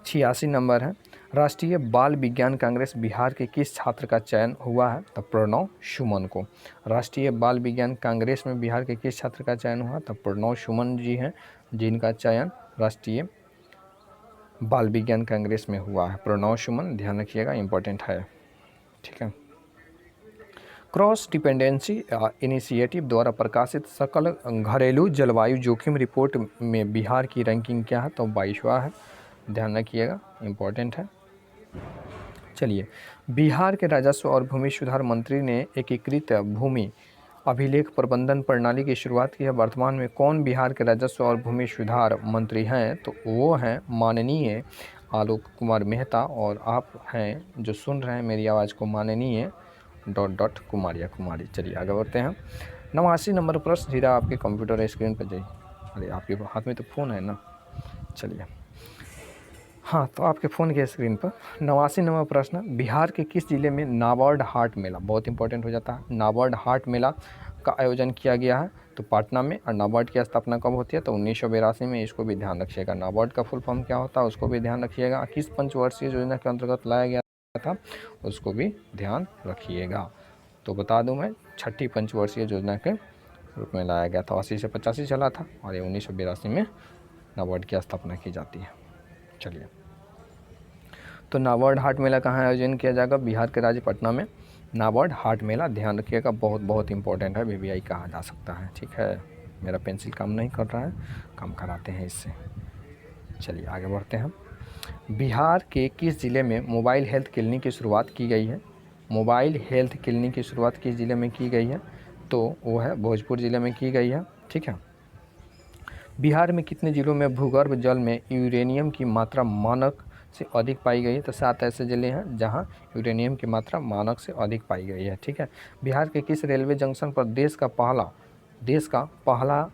86 नंबर है, राष्ट्रीय बाल विज्ञान कांग्रेस बिहार के किस छात्र का चयन हुआ है? तो प्रणव सुमन को। राष्ट्रीय बाल विज्ञान कांग्रेस में बिहार के किस छात्र का चयन हुआ? तो प्रणव सुमन जी हैं, जिनका चयन राष्ट्रीय बाल विज्ञान कांग्रेस में हुआ है। प्रणव सुमन, ध्यान रखिएगा, इंपॉर्टेंट है, ठीक है। क्रॉस डिपेंडेंसी इनिशिएटिव द्वारा प्रकाशित सकल घरेलू जलवायु जोखिम रिपोर्ट में बिहार की रैंकिंग क्या है? तो 22वां है, ध्यान रखिएगा, इंपॉर्टेंट है। चलिए, बिहार के राजस्व और भूमि सुधार मंत्री ने एकीकृत भूमि अभिलेख प्रबंधन प्रणाली की शुरुआत की है। वर्तमान में कौन बिहार के राजस्व और भूमि सुधार मंत्री हैं? तो वो हैं माननीय आलोक कुमार मेहता, और आप हैं जो सुन रहे हैं मेरी आवाज़ को, माननीय ... कुमारी। चलिए आगे बढ़ते हैं। 89 नंबर प्रश्न, जीरा आपके कंप्यूटर स्क्रीन पर जाइए। अरे आपके हाथ में तो फ़ोन है ना, चलिए, हाँ, तो आपके फ़ोन के स्क्रीन पर 89 नंबर प्रश्न, बिहार के किस जिले में नाबार्ड हाट मेला, बहुत इंपॉर्टेंट हो जाता है, नाबार्ड हाट मेला का आयोजन किया गया है? तो पटना में। और नाबार्ड की स्थापना कब होती है? तो 1982 में। इसको भी ध्यान रखिएगा। नाबार्ड का फुल फॉर्म क्या होता है, उसको भी ध्यान रखिएगा। किस पंचवर्षीय योजना के अंतर्गत लाया गया था, उसको भी ध्यान रखिएगा। तो बता दूं मैं, 6ठी पंचवर्षीय योजना के रूप में लाया गया था। 80 से 85 चला था और ये 1982 में नाबार्ड की स्थापना की जाती है। चलिए, तो नाबार्ड हाट मेला कहाँ आयोजन किया जाएगा? बिहार के राज्य पटना में नाबार्ड हाट मेला, ध्यान रखिएगा, बहुत इंपॉर्टेंट है, वीवीआई कहा जा सकता है, ठीक है। मेरा पेंसिल काम नहीं कर रहा है, काम कराते हैं इससे। चलिए आगे बढ़ते हैं। बिहार के किस ज़िले में मोबाइल हेल्थ क्लिनिक की शुरुआत की गई है? मोबाइल हेल्थ क्लिनिक की शुरुआत किस ज़िले में की गई है? तो वो है भोजपुर ज़िले में की गई है, ठीक है। बिहार में कितने ज़िलों में भूगर्भ जल में यूरेनियम की मात्रा मानक से अधिक पाई गई है? तो 7 ऐसे ज़िले हैं जहां यूरेनियम की मात्रा मानक से अधिक पाई गई है, ठीक है। बिहार के किस रेलवे जंक्शन पर देश का पहला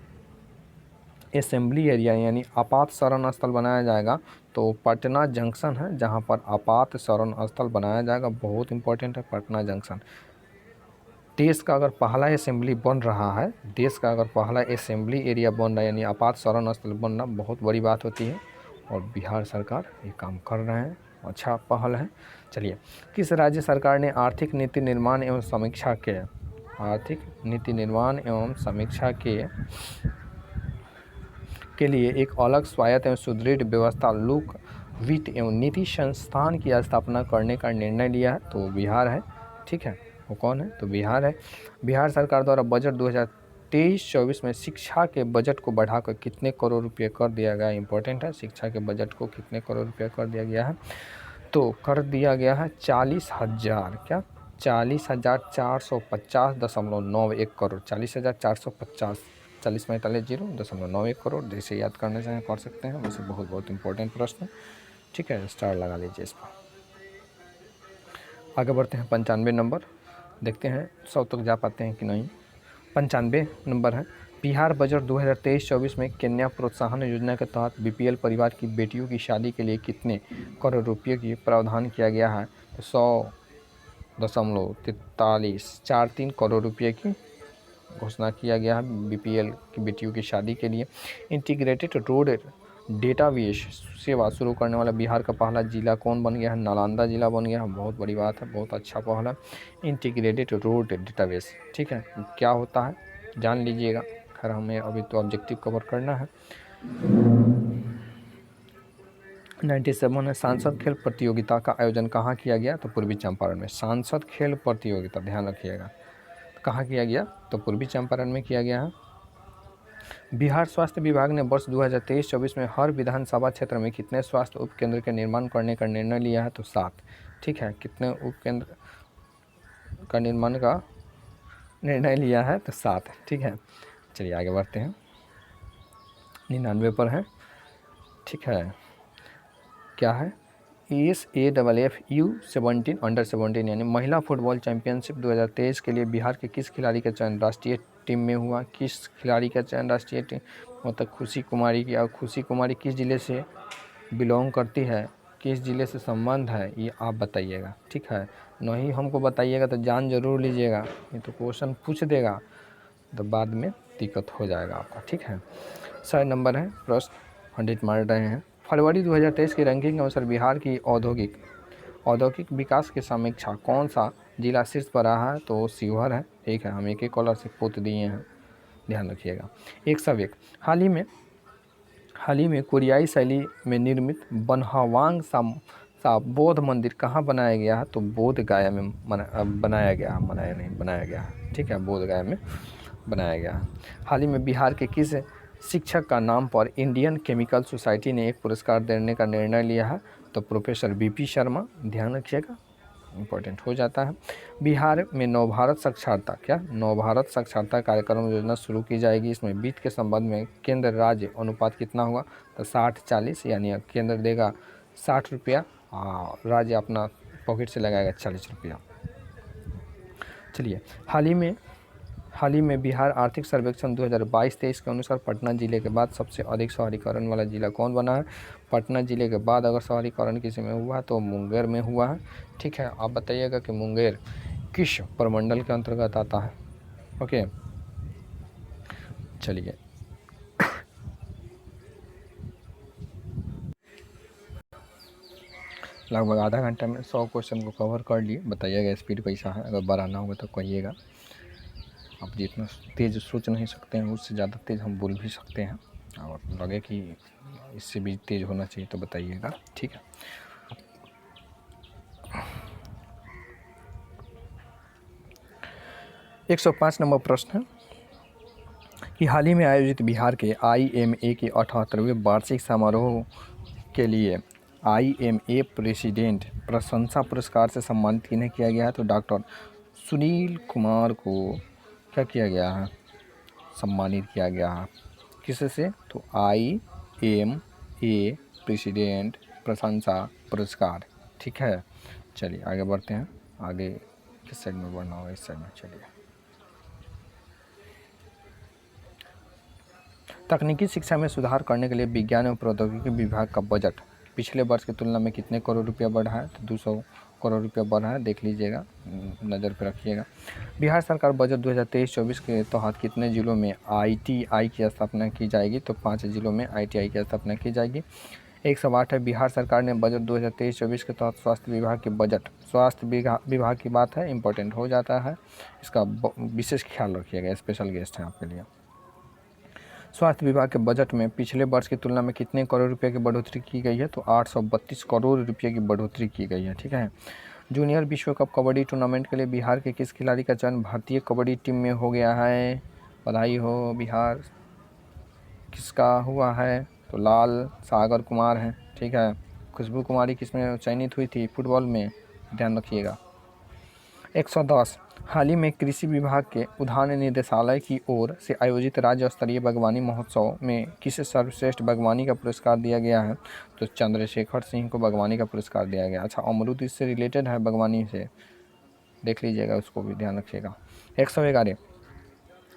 असेंबली एरिया यानी आपात शरण स्थल बनाया जाएगा? तो पटना जंक्शन है जहां पर आपात शरण स्थल बनाया जाएगा, बहुत इंपॉर्टेंट है पटना जंक्शन। देश का अगर पहला असेंबली बन रहा है, देश का अगर पहला असेंबली एरिया बन रहा है यानी आपात शरण स्थल बनना बहुत बड़ी बात होती है, और बिहार सरकार ये काम कर रहे हैं, अच्छा पहल है। चलिए, किस राज्य सरकार ने आर्थिक नीति निर्माण एवं समीक्षा के लिए एक अलग स्वायत्त एवं सुदृढ़ व्यवस्था लोक वित्त एवं नीति संस्थान की स्थापना करने का निर्णय लिया है? तो बिहार है, ठीक है। वो कौन है? तो बिहार है। बिहार सरकार द्वारा बजट 2023-24 में शिक्षा के बजट को बढ़ाकर कितने करोड़ रुपये कर दिया गया? इंपॉर्टेंट है, शिक्षा के बजट को कितने करोड़ रुपये कर दिया गया है? तो कर दिया गया है 40,000, क्या 40,450.91 करोड़, 40,450, 40,45,0.91 करोड़। जैसे याद करना चाहें कर सकते हैं, वैसे बहुत इंपॉर्टेंट प्रश्न, ठीक है, स्टार लगा लीजिए इस पर। आगे बढ़ते हैं। 95 नंबर, देखते हैं 100 तक जा पाते हैं कि नहीं। 95 नंबर है, बिहार बजट 2023-24 में कन्या प्रोत्साहन योजना के तहत बीपीएल परिवार की बेटियों की शादी के लिए कितने करोड़ रुपये की प्रावधान किया गया है? तो 100.4343 करोड़ रुपये की घोषणा किया गया है बीपीएल की बेटियों की शादी के लिए। इंटीग्रेटेड रोड डेटाबेस सेवा शुरू करने वाला बिहार का पहला जिला कौन बन गया है? नालंदा जिला बन गया है। बहुत बड़ी बात है, बहुत अच्छा पहला इंटीग्रेटेड रोड डेटाबेस। ठीक है, क्या होता है जान लीजिएगा। खैर हमें अभी तो ऑब्जेक्टिव कवर करना है। 97 में सांसद खेल प्रतियोगिता का आयोजन कहाँ किया गया? तो पूर्वी चंपारण में। सांसद खेल प्रतियोगिता ध्यान रखिएगा कहाँ किया गया? तो पूर्वी चंपारण में किया गया है। बिहार स्वास्थ्य विभाग ने वर्ष 2023-24 में हर विधानसभा क्षेत्र में कितने स्वास्थ्य उपकेंद्र के निर्माण करने का निर्णय लिया है? तो 7। ठीक है, कितने उपकेंद्र का निर्माण का निर्णय लिया है? तो 7। ठीक है, चलिए आगे बढ़ते हैं। 99 पर है। ठीक है, क्या है? SAFF U17 अंडर 17 यानी महिला फुटबॉल चैंपियनशिप 2023 के लिए बिहार के किस खिलाड़ी का चयन राष्ट्रीय टीम में हुआ? किस खिलाड़ी का चयन राष्ट्रीय टीम मतलब खुशी कुमारी की। और खुशी कुमारी किस ज़िले से बिलोंग करती है, किस ज़िले से संबंध है, ये आप बताइएगा। ठीक है, नहीं हमको बताइएगा तो जान जरूर लीजिएगा, नहीं तो क्वेश्चन पूछ देगा तो बाद में दिक्कत हो जाएगा आपका। ठीक है, 100 नंबर है प्रश्न 100 मार रहे हैं। फरवरी 2023 की रैंकिंग के अनुसार बिहार की औद्योगिक विकास की समीक्षा कौन सा जिला शीर्ष पर रहा है? तो शिवहर है। ठीक है, हम एक कॉलर से पूछ दिए हैं, ध्यान रखिएगा। 101 हाल ही में कोरियाई शैली में निर्मित बनहवांग सा बौद्ध मंदिर कहाँ बनाया गया है? तो बोध गया में बनाया गया है। ठीक है, बोध गया में बनाया गया है। हाल ही में बिहार के किस शिक्षक का नाम पर इंडियन केमिकल सोसाइटी ने एक पुरस्कार देने का निर्णय लिया है? तो प्रोफेसर बीपी शर्मा, ध्यान रखिएगा इम्पोर्टेंट हो जाता है। बिहार में नवभारत साक्षरता कार्यक्रम योजना शुरू की जाएगी। इसमें वित्त के संबंध में केंद्र राज्य अनुपात कितना होगा? तो 60-40 यानी केंद्र देगा 60 रुपया और राज्य अपना पॉकेट से लगाएगा 40 रुपया। चलिए, हाल ही में बिहार आर्थिक सर्वेक्षण 2022-23 के अनुसार पटना जिले के बाद सबसे अधिक शहरीकरण वाला जिला कौन बना है? पटना जिले के बाद अगर शहरीकरण किसी में हुआ तो मुंगेर में हुआ है। ठीक है, आप बताइएगा कि मुंगेर किस प्रमंडल के अंतर्गत आता है। ओके, चलिए लगभग आधा घंटा में 100 क्वेश्चन को कवर कर लिए। बताइएगा स्पीड कैसा है, अगर बढ़ाना होगा तो कहिएगा। आप जितना तेज़ सोच नहीं सकते हैं उससे ज़्यादा तेज़ हम बोल भी सकते हैं, और लगे कि इससे भी तेज़ होना चाहिए तो बताइएगा। ठीक है, 105 नंबर प्रश्न है कि हाल ही में आयोजित बिहार के IMA के 78वें वार्षिक समारोह के लिए IMA प्रेसिडेंट प्रशंसा पुरस्कार से सम्मानित किन्हें किया गया है? तो डॉक्टर सुनील कुमार को क्या किया गया है? सम्मानित किया गया है। किससे? तो IMA प्रेसिडेंट प्रशंसा पुरस्कार। ठीक है, चलिए आगे बढ़ते हैं। आगे किस साइड में बढ़ना होगा? इस साइड में। चलिए, तकनीकी शिक्षा में सुधार करने के लिए विज्ञान एवं प्रौद्योगिकी विभाग का बजट पिछले वर्ष की तुलना में कितने करोड़ रुपया बढ़ा है? तो 200 करोड़ रुपया बढ़ा है, देख लीजिएगा, नज़र पर रखिएगा। बिहार सरकार बजट 2023-24 के तहत कितने जिलों में ITI की स्थापना की जाएगी? तो 5 जिलों में ITI की स्थापना की जाएगी। 108 है बिहार सरकार ने बजट 2023-24 के तहत स्वास्थ्य विभाग की बात है, इंपॉर्टेंट हो जाता है, इसका विशेष ख्याल रखिएगा, स्पेशल गेस्ट है आपके लिए। स्वास्थ्य विभाग के बजट में पिछले वर्ष की तुलना में कितने करोड़ रुपए की बढ़ोतरी की गई है? तो 832 करोड़ रुपए की बढ़ोतरी की गई है। ठीक है, जूनियर विश्व कप कबड्डी टूर्नामेंट के लिए बिहार के किस खिलाड़ी का चयन भारतीय कबड्डी टीम में हो गया है? बधाई हो बिहार। किसका हुआ है? तो लाल सागर कुमार हैं। ठीक है, खुशबू कुमारी किसमें चयनित हुई थी? फुटबॉल में, ध्यान रखिएगा। 110 हाल ही में कृषि विभाग के उद्यान निदेशालय की ओर से आयोजित राज्य स्तरीय बागवानी महोत्सव में किसे सर्वश्रेष्ठ बागवानी का पुरस्कार दिया गया है? तो चंद्रशेखर सिंह को बागवानी का पुरस्कार दिया गया। अच्छा, अमरूद इससे रिलेटेड है, बागवानी से, देख लीजिएगा, उसको भी ध्यान रखिएगा। 111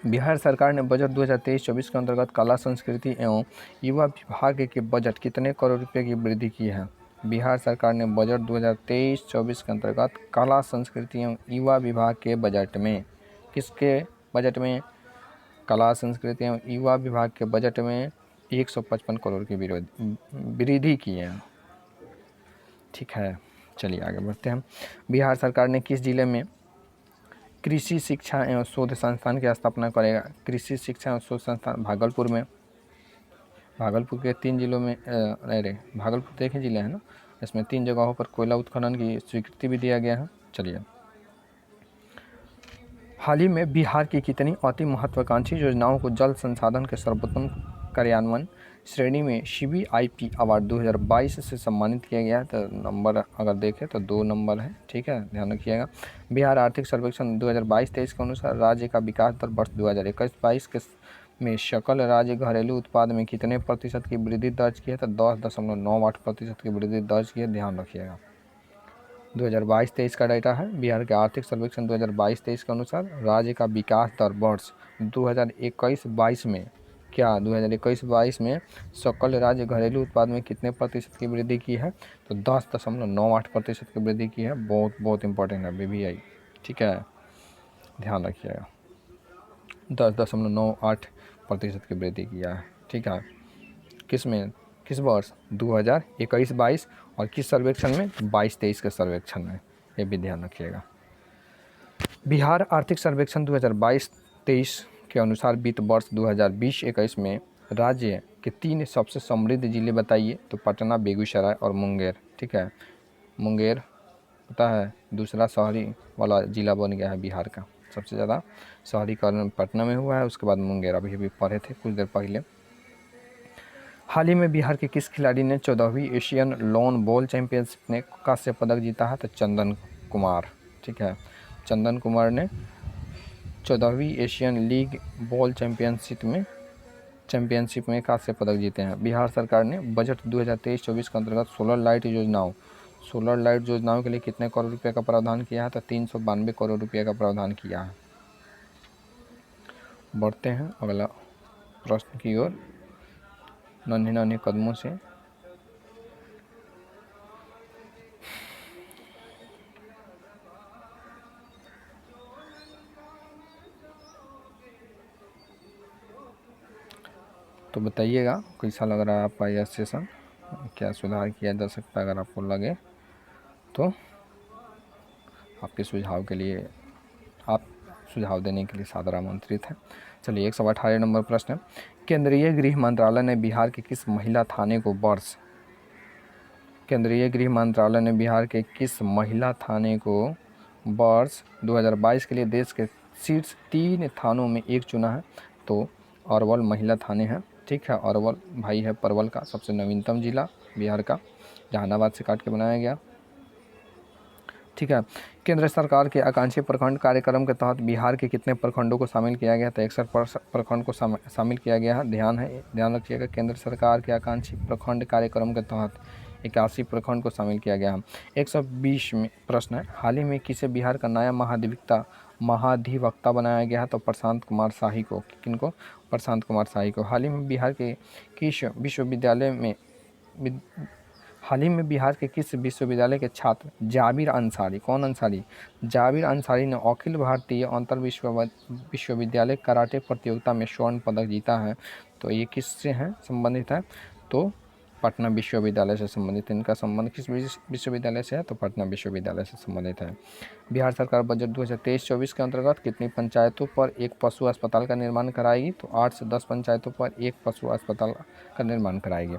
बिहार सरकार ने बजट 2023-24 के अंतर्गत कला संस्कृति एवं युवा विभाग के बजट कितने करोड़ रुपये की वृद्धि की है? बिहार सरकार ने बजट 2023-24 के अंतर्गत कला संस्कृति एवं युवा विभाग के बजट में, किसके बजट में? कला संस्कृति एवं युवा विभाग के बजट में 155 करोड़ की वृद्धि की है। ठीक है, चलिए आगे बढ़ते हैं। बिहार सरकार ने किस जिले में कृषि शिक्षा एवं शोध संस्थान की स्थापना करेगा? कृषि शिक्षा एवं शोध संस्थान भागलपुर में। भागलपुर के 3 जिलों में भागलपुर तो एक ही जिले है ना, इसमें 3 जगहों पर कोयला उत्खनन की स्वीकृति भी दिया गया है। चलिए, हाल ही में बिहार की कितनी अति महत्वाकांक्षी योजनाओं को जल संसाधन के सर्वोत्तम कार्यान्वयन श्रेणी में CBIP अवार्ड 2022 से सम्मानित किया गया है? तो नंबर अगर देखें तो 2 नंबर है। ठीक है, ध्यान रखिएगा। बिहार आर्थिक सर्वेक्षण 2022-23 के अनुसार राज्य का विकास दर वर्ष 2021-22 के में सकल राज्य घरेलू उत्पाद में कितने प्रतिशत की वृद्धि दर्ज की है? तो 10.98% की वृद्धि दर्ज की है। ध्यान रखिएगा, 2022-23 का डाटा है। बिहार के आर्थिक सर्वेक्षण 2022-23 के अनुसार राज्य का विकास दर वर्ष 2021-22 में 2021-22 में सकल राज्य घरेलू उत्पाद में कितने प्रतिशत की वृद्धि की है? तो 10.98% की वृद्धि की है। बहुत इंपॉर्टेंट है BBI। ठीक है, ध्यान रखिएगा, 10.98% की वृद्धि किया है। ठीक है, किस वर्ष? 2021-22 और किस सर्वेक्षण में? 22-23 के सर्वेक्षण में। ये भी ध्यान रखिएगा। बिहार आर्थिक सर्वेक्षण 2022-23 के अनुसार वित्त वर्ष 2020-21 में राज्य के 3 सबसे समृद्ध जिले बताइए? तो पटना, बेगूसराय और मुंगेर। ठीक है, मुंगेर पता है दूसरा शहरी वाला जिला बन गया है बिहार का। सबसे ज़्यादा शहरीकरण पटना में हुआ है, उसके बाद मुंगेर। अभी पढ़े थे कुछ देर पहले। हाल ही में बिहार के किस खिलाड़ी ने 14वीं एशियन लॉन बॉल चैंपियनशिप में कांस्य पदक जीता है? तो चंदन कुमार। ठीक है, चंदन कुमार ने 14वीं एशियन लीग बॉल चैंपियनशिप में कांस्य पदक जीते हैं। बिहार सरकार ने बजट 2023-24 के अंतर्गत सोलर लाइट योजनाओं के लिए कितने करोड़ रुपये का प्रावधान किया है? तो 392 करोड़ रुपये का प्रावधान किया है। बढ़ते हैं अगला प्रश्न की ओर नन्हे कदमों से। तो बताइएगा कैसा लग रहा है आपका यह सेशन, क्या सुधार किया जा सकता है? अगर आपको लगे तो आपके सुझाव के लिए, आप सुझाव देने के लिए सादर आमंत्रित हैं। चलिए, 118 नंबर प्रश्न है। केंद्रीय गृह मंत्रालय ने बिहार के किस महिला थाने को वर्ष 2022 के लिए देश के शीर्ष 3 थानों में एक चुना है? तो अरवल महिला थाने है। ठीक है, अरवल भाई है परवल का सबसे नवीनतम जिला बिहार का, जहानाबाद से काट के बनाया गया। ठीक है, केंद्र सरकार के आकांक्षी प्रखंड कार्यक्रम के तहत बिहार के कितने प्रखंडों को शामिल किया गया? तो 61 प्रखंड को शामिल किया गया है। ध्यान रखिएगा, केंद्र सरकार के आकांक्षी प्रखंड कार्यक्रम के तहत 81 प्रखंड को शामिल किया गया है। 120 में प्रश्न है। हाल ही में किसे बिहार का नया महाधिवक्ता बनाया गया है? तो प्रशांत कुमार शाही को। किनको? प्रशांत कुमार शाही को। हाल ही में बिहार के किस विश्वविद्यालय के छात्र जाबिर अंसारी, कौन अंसारी? जाबिर अंसारी ने अखिल भारतीय अंतर विश्वविद्यालय कराटे प्रतियोगिता में स्वर्ण पदक जीता है। तो ये किससे हैं संबंधित है? तो पटना विश्वविद्यालय से संबंधित। इनका संबंध किस विश्वविद्यालय से है? तो पटना विश्वविद्यालय से संबंधित है। बिहार सरकार बजट 2023-24 के अंतर्गत कितनी पंचायतों पर एक पशु अस्पताल का निर्माण कराएगी? तो 8 से 10 पंचायतों पर एक पशु अस्पताल का निर्माण कराएगी।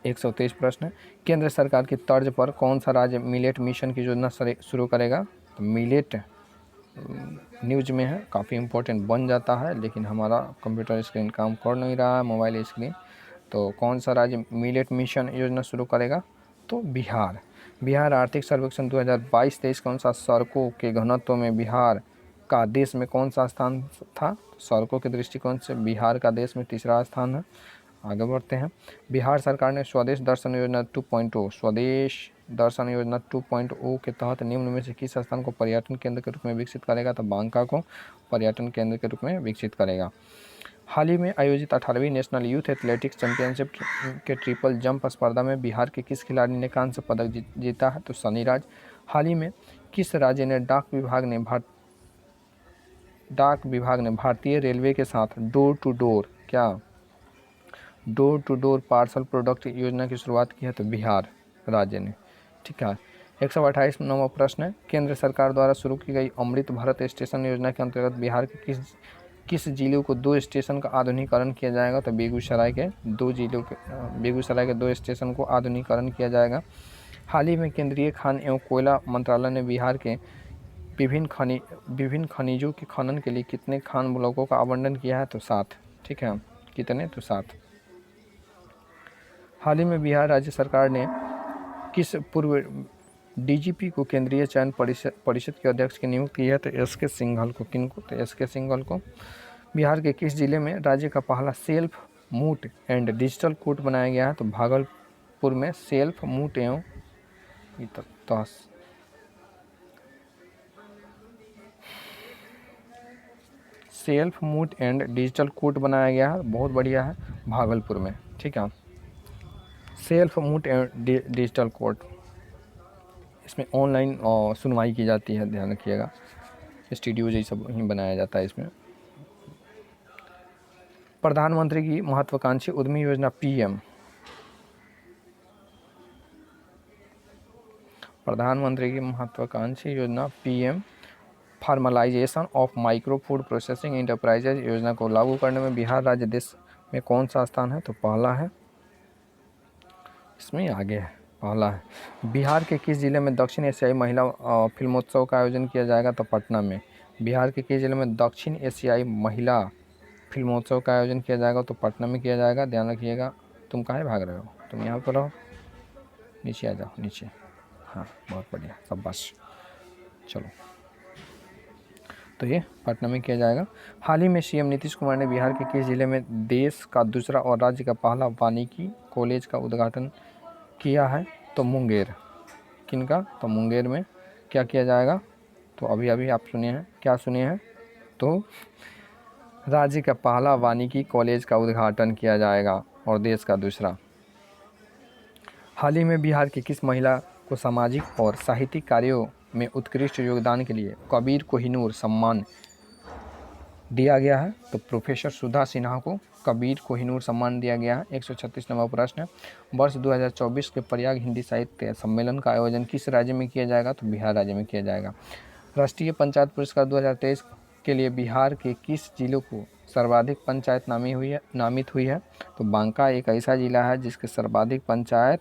123 प्रश्न है। केंद्र सरकार की तर्ज पर कौन सा राज्य मिलेट मिशन की योजना शुरू करेगा? तो मिलेट न्यूज़ में है, काफ़ी इम्पोर्टेंट बन जाता है, लेकिन हमारा कंप्यूटर स्क्रीन काम कर नहीं रहा है, मोबाइल स्क्रीन। तो कौन सा राज्य मिलेट मिशन योजना शुरू करेगा? तो बिहार आर्थिक सर्वेक्षण 2022-23 के अनुसार सड़कों के घनत्व में बिहार का देश में कौन सा स्थान था? सड़कों के दृष्टिकोण से बिहार का देश में 3रा स्थान है। आगे बढ़ते हैं। बिहार सरकार ने स्वदेश दर्शन योजना 2.0 के तहत निम्न में से किस स्थान को पर्यटन केंद्र के रूप में विकसित करेगा? तो बांका को पर्यटन केंद्र के रूप में विकसित करेगा। हाल ही में आयोजित 18वीं नेशनल यूथ एथलेटिक्स चैंपियनशिप के ट्रिपल जंप स्पर्धा में बिहार के किस खिलाड़ी ने कांस्य पदक जीता है? तो सनी राज। हाल ही में किस राज्य ने डाक विभाग ने डाक विभाग ने भारतीय रेलवे के साथ door to door door to door parcel product योजना की शुरुआत की है? तो बिहार राज्य ने। ठीक है, 128 नंबर प्रश्न है, केंद्र सरकार द्वारा शुरू की गई अमृत भारत स्टेशन योजना के अंतर्गत बिहार के किस जिलों को 2 स्टेशन का आधुनिकीकरण किया जाएगा? तो बेगूसराय के 2 स्टेशन को आधुनिकीकरण किया जाएगा। हाल ही में केंद्रीय खान एवं कोयला मंत्रालय ने बिहार के विभिन्न खनिजों के खनन के लिए कितने खान ब्लॉकों का आवंटन किया है? तो 7। ठीक है, कितने? तो 7। हाल ही में बिहार राज्य सरकार ने किस पूर्व डीजीपी को केंद्रीय चयन परिषद के अध्यक्ष की नियुक्ति की है? तो एस.के. सिंघल को। किनको? तो एस.के. सिंघल को। बिहार के किस जिले में राज्य का पहला self moot and digital court बनाया गया है? तो भागलपुर में सेल्फ मूट एवं self moot and digital court बनाया गया है, बहुत बढ़िया है, भागलपुर में। ठीक है, self moot and digital court, इसमें ऑनलाइन सुनवाई की जाती है, ध्यान रखिएगा। स्टूडियो जैसा सब ही बनाया जाता है इसमें। प्रधानमंत्री की महत्वाकांक्षी उद्यमी योजना पीएम, प्रधानमंत्री की महत्वाकांक्षी योजना PM formalisation of micro food processing enterprises योजना को लागू करने में बिहार राज्य देश में कौन सा स्थान है? तो पहला है, इसमें आगे है, पहला है। बिहार के किस जिले में दक्षिण एशियाई महिला फिल्मोत्सव का आयोजन किया जाएगा? तो पटना में। बिहार के किस जिले में दक्षिण एशियाई महिला फिल्मोत्सव का आयोजन किया जाएगा? तो पटना में किया जाएगा, ध्यान रखिएगा। तुम काहे भाग रहे हो? तुम यहाँ पर रहो, नीचे आ जाओ, नीचे। हाँ, बहुत बढ़िया, शाबाश। चलो, तो ये पटना में किया जाएगा। हाल ही में सीएम नीतीश कुमार ने बिहार के किस जिले में देश का दूसरा और राज्य का पहला वानिकी कॉलेज का उद्घाटन किया है? तो मुंगेर। किनका? तो मुंगेर में क्या किया जाएगा? तो अभी आप सुने हैं, क्या सुने हैं? तो राज्य का पहला वानिकी कॉलेज का उद्घाटन किया जाएगा और देश का दूसरा। हाल ही में बिहार की किस महिला को सामाजिक और साहित्यिक कार्यों में उत्कृष्ट योगदान के लिए कबीर कोहिनूर सम्मान दिया गया है? तो प्रोफेसर सुधा सिन्हा को कबीर कोहिनूर सम्मान दिया गया है। 136 नंबर प्रश्न है, वर्ष 2024 के प्रयाग हिंदी साहित्य सम्मेलन का आयोजन किस राज्य में किया जाएगा? तो बिहार राज्य में किया जाएगा। राष्ट्रीय पंचायत पुरस्कार 2023 के लिए बिहार के किस जिलों को सर्वाधिक पंचायत नामित हुई है? तो बांका एक ऐसा जिला है जिसके सर्वाधिक पंचायत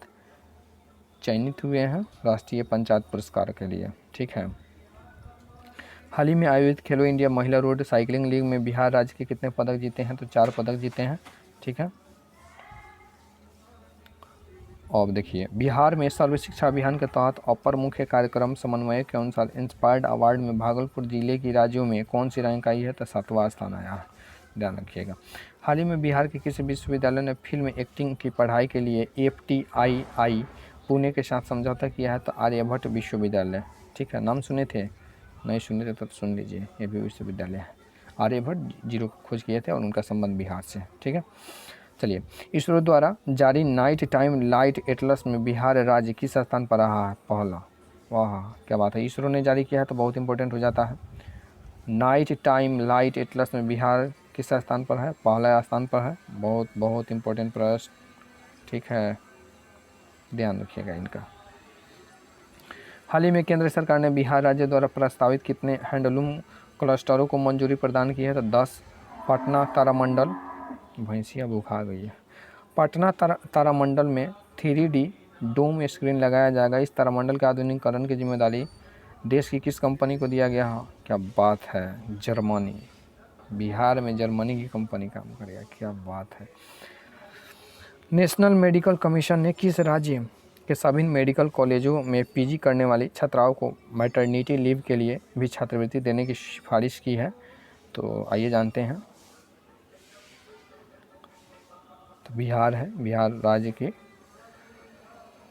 चयनित हुए हैं राष्ट्रीय पंचायत पुरस्कार के लिए। ठीक है, हाल ही में आयोजित खेलो इंडिया महिला रोड साइकिलिंग लीग में बिहार राज्य के कितने पदक जीते हैं? तो 4 पदक जीते हैं। ठीक है, अब देखिए, बिहार में सर्व शिक्षा अभियान के तहत अपर मुख्य कार्यक्रम समन्वय के अनुसार इंस्पायर्ड अवार्ड में भागलपुर जिले की राज्यों में कौन सी रैंक आई है? तो 7वां स्थान आया है, ध्यान रखिएगा। हाल ही में बिहार के किसी विश्वविद्यालय ने फिल्म एक्टिंग की पढ़ाई के लिए FTII पुणे के साथ समझौता किया है? तो आर्यभट्ट विश्वविद्यालय। ठीक है, नाम सुने थे? नहीं सुने थे तो सुन लीजिए, ये भी विश्वविद्यालय है। आर्यभट्ट जीरो खोज किए थे और उनका संबंध बिहार से। ठीक है, चलिए, इसरो द्वारा जारी नाइट टाइम लाइट एटलस में बिहार राज्य किस स्थान पर रहा है? पहला। वाह, क्या बात है, इसरो ने जारी किया है तो बहुत इंपॉर्टेंट हो जाता है। नाइट टाइम लाइट एटलस में बिहार किस स्थान पर है? पहला स्थान पर है। बहुत इंपॉर्टेंट प्रश्न। ठीक है, ध्यान रखिएगा इनका। हाल ही में केंद्र सरकार ने बिहार राज्य द्वारा प्रस्तावित कितने हैंडलूम क्लस्टरों को मंजूरी प्रदान की है? तो 10। पटना तारामंडल, भैंसिया बुखा गई है। पटना तारामंडल में 3D डोम स्क्रीन लगाया जाएगा। इस तारामंडल के आधुनिकीकरण की जिम्मेदारी देश की किस कंपनी को दिया गया है? क्या बात है, जर्मनी। बिहार में जर्मनी की कंपनी काम करेगा, क्या बात है। नेशनल मेडिकल कमीशन ने किस राज्य के सभी मेडिकल कॉलेजों में PG करने वाली छात्राओं को मैटरनिटी लीव के लिए भी छात्रवृत्ति देने की सिफारिश की है? तो आइए जानते हैं। तो बिहार है, बिहार राज्य के।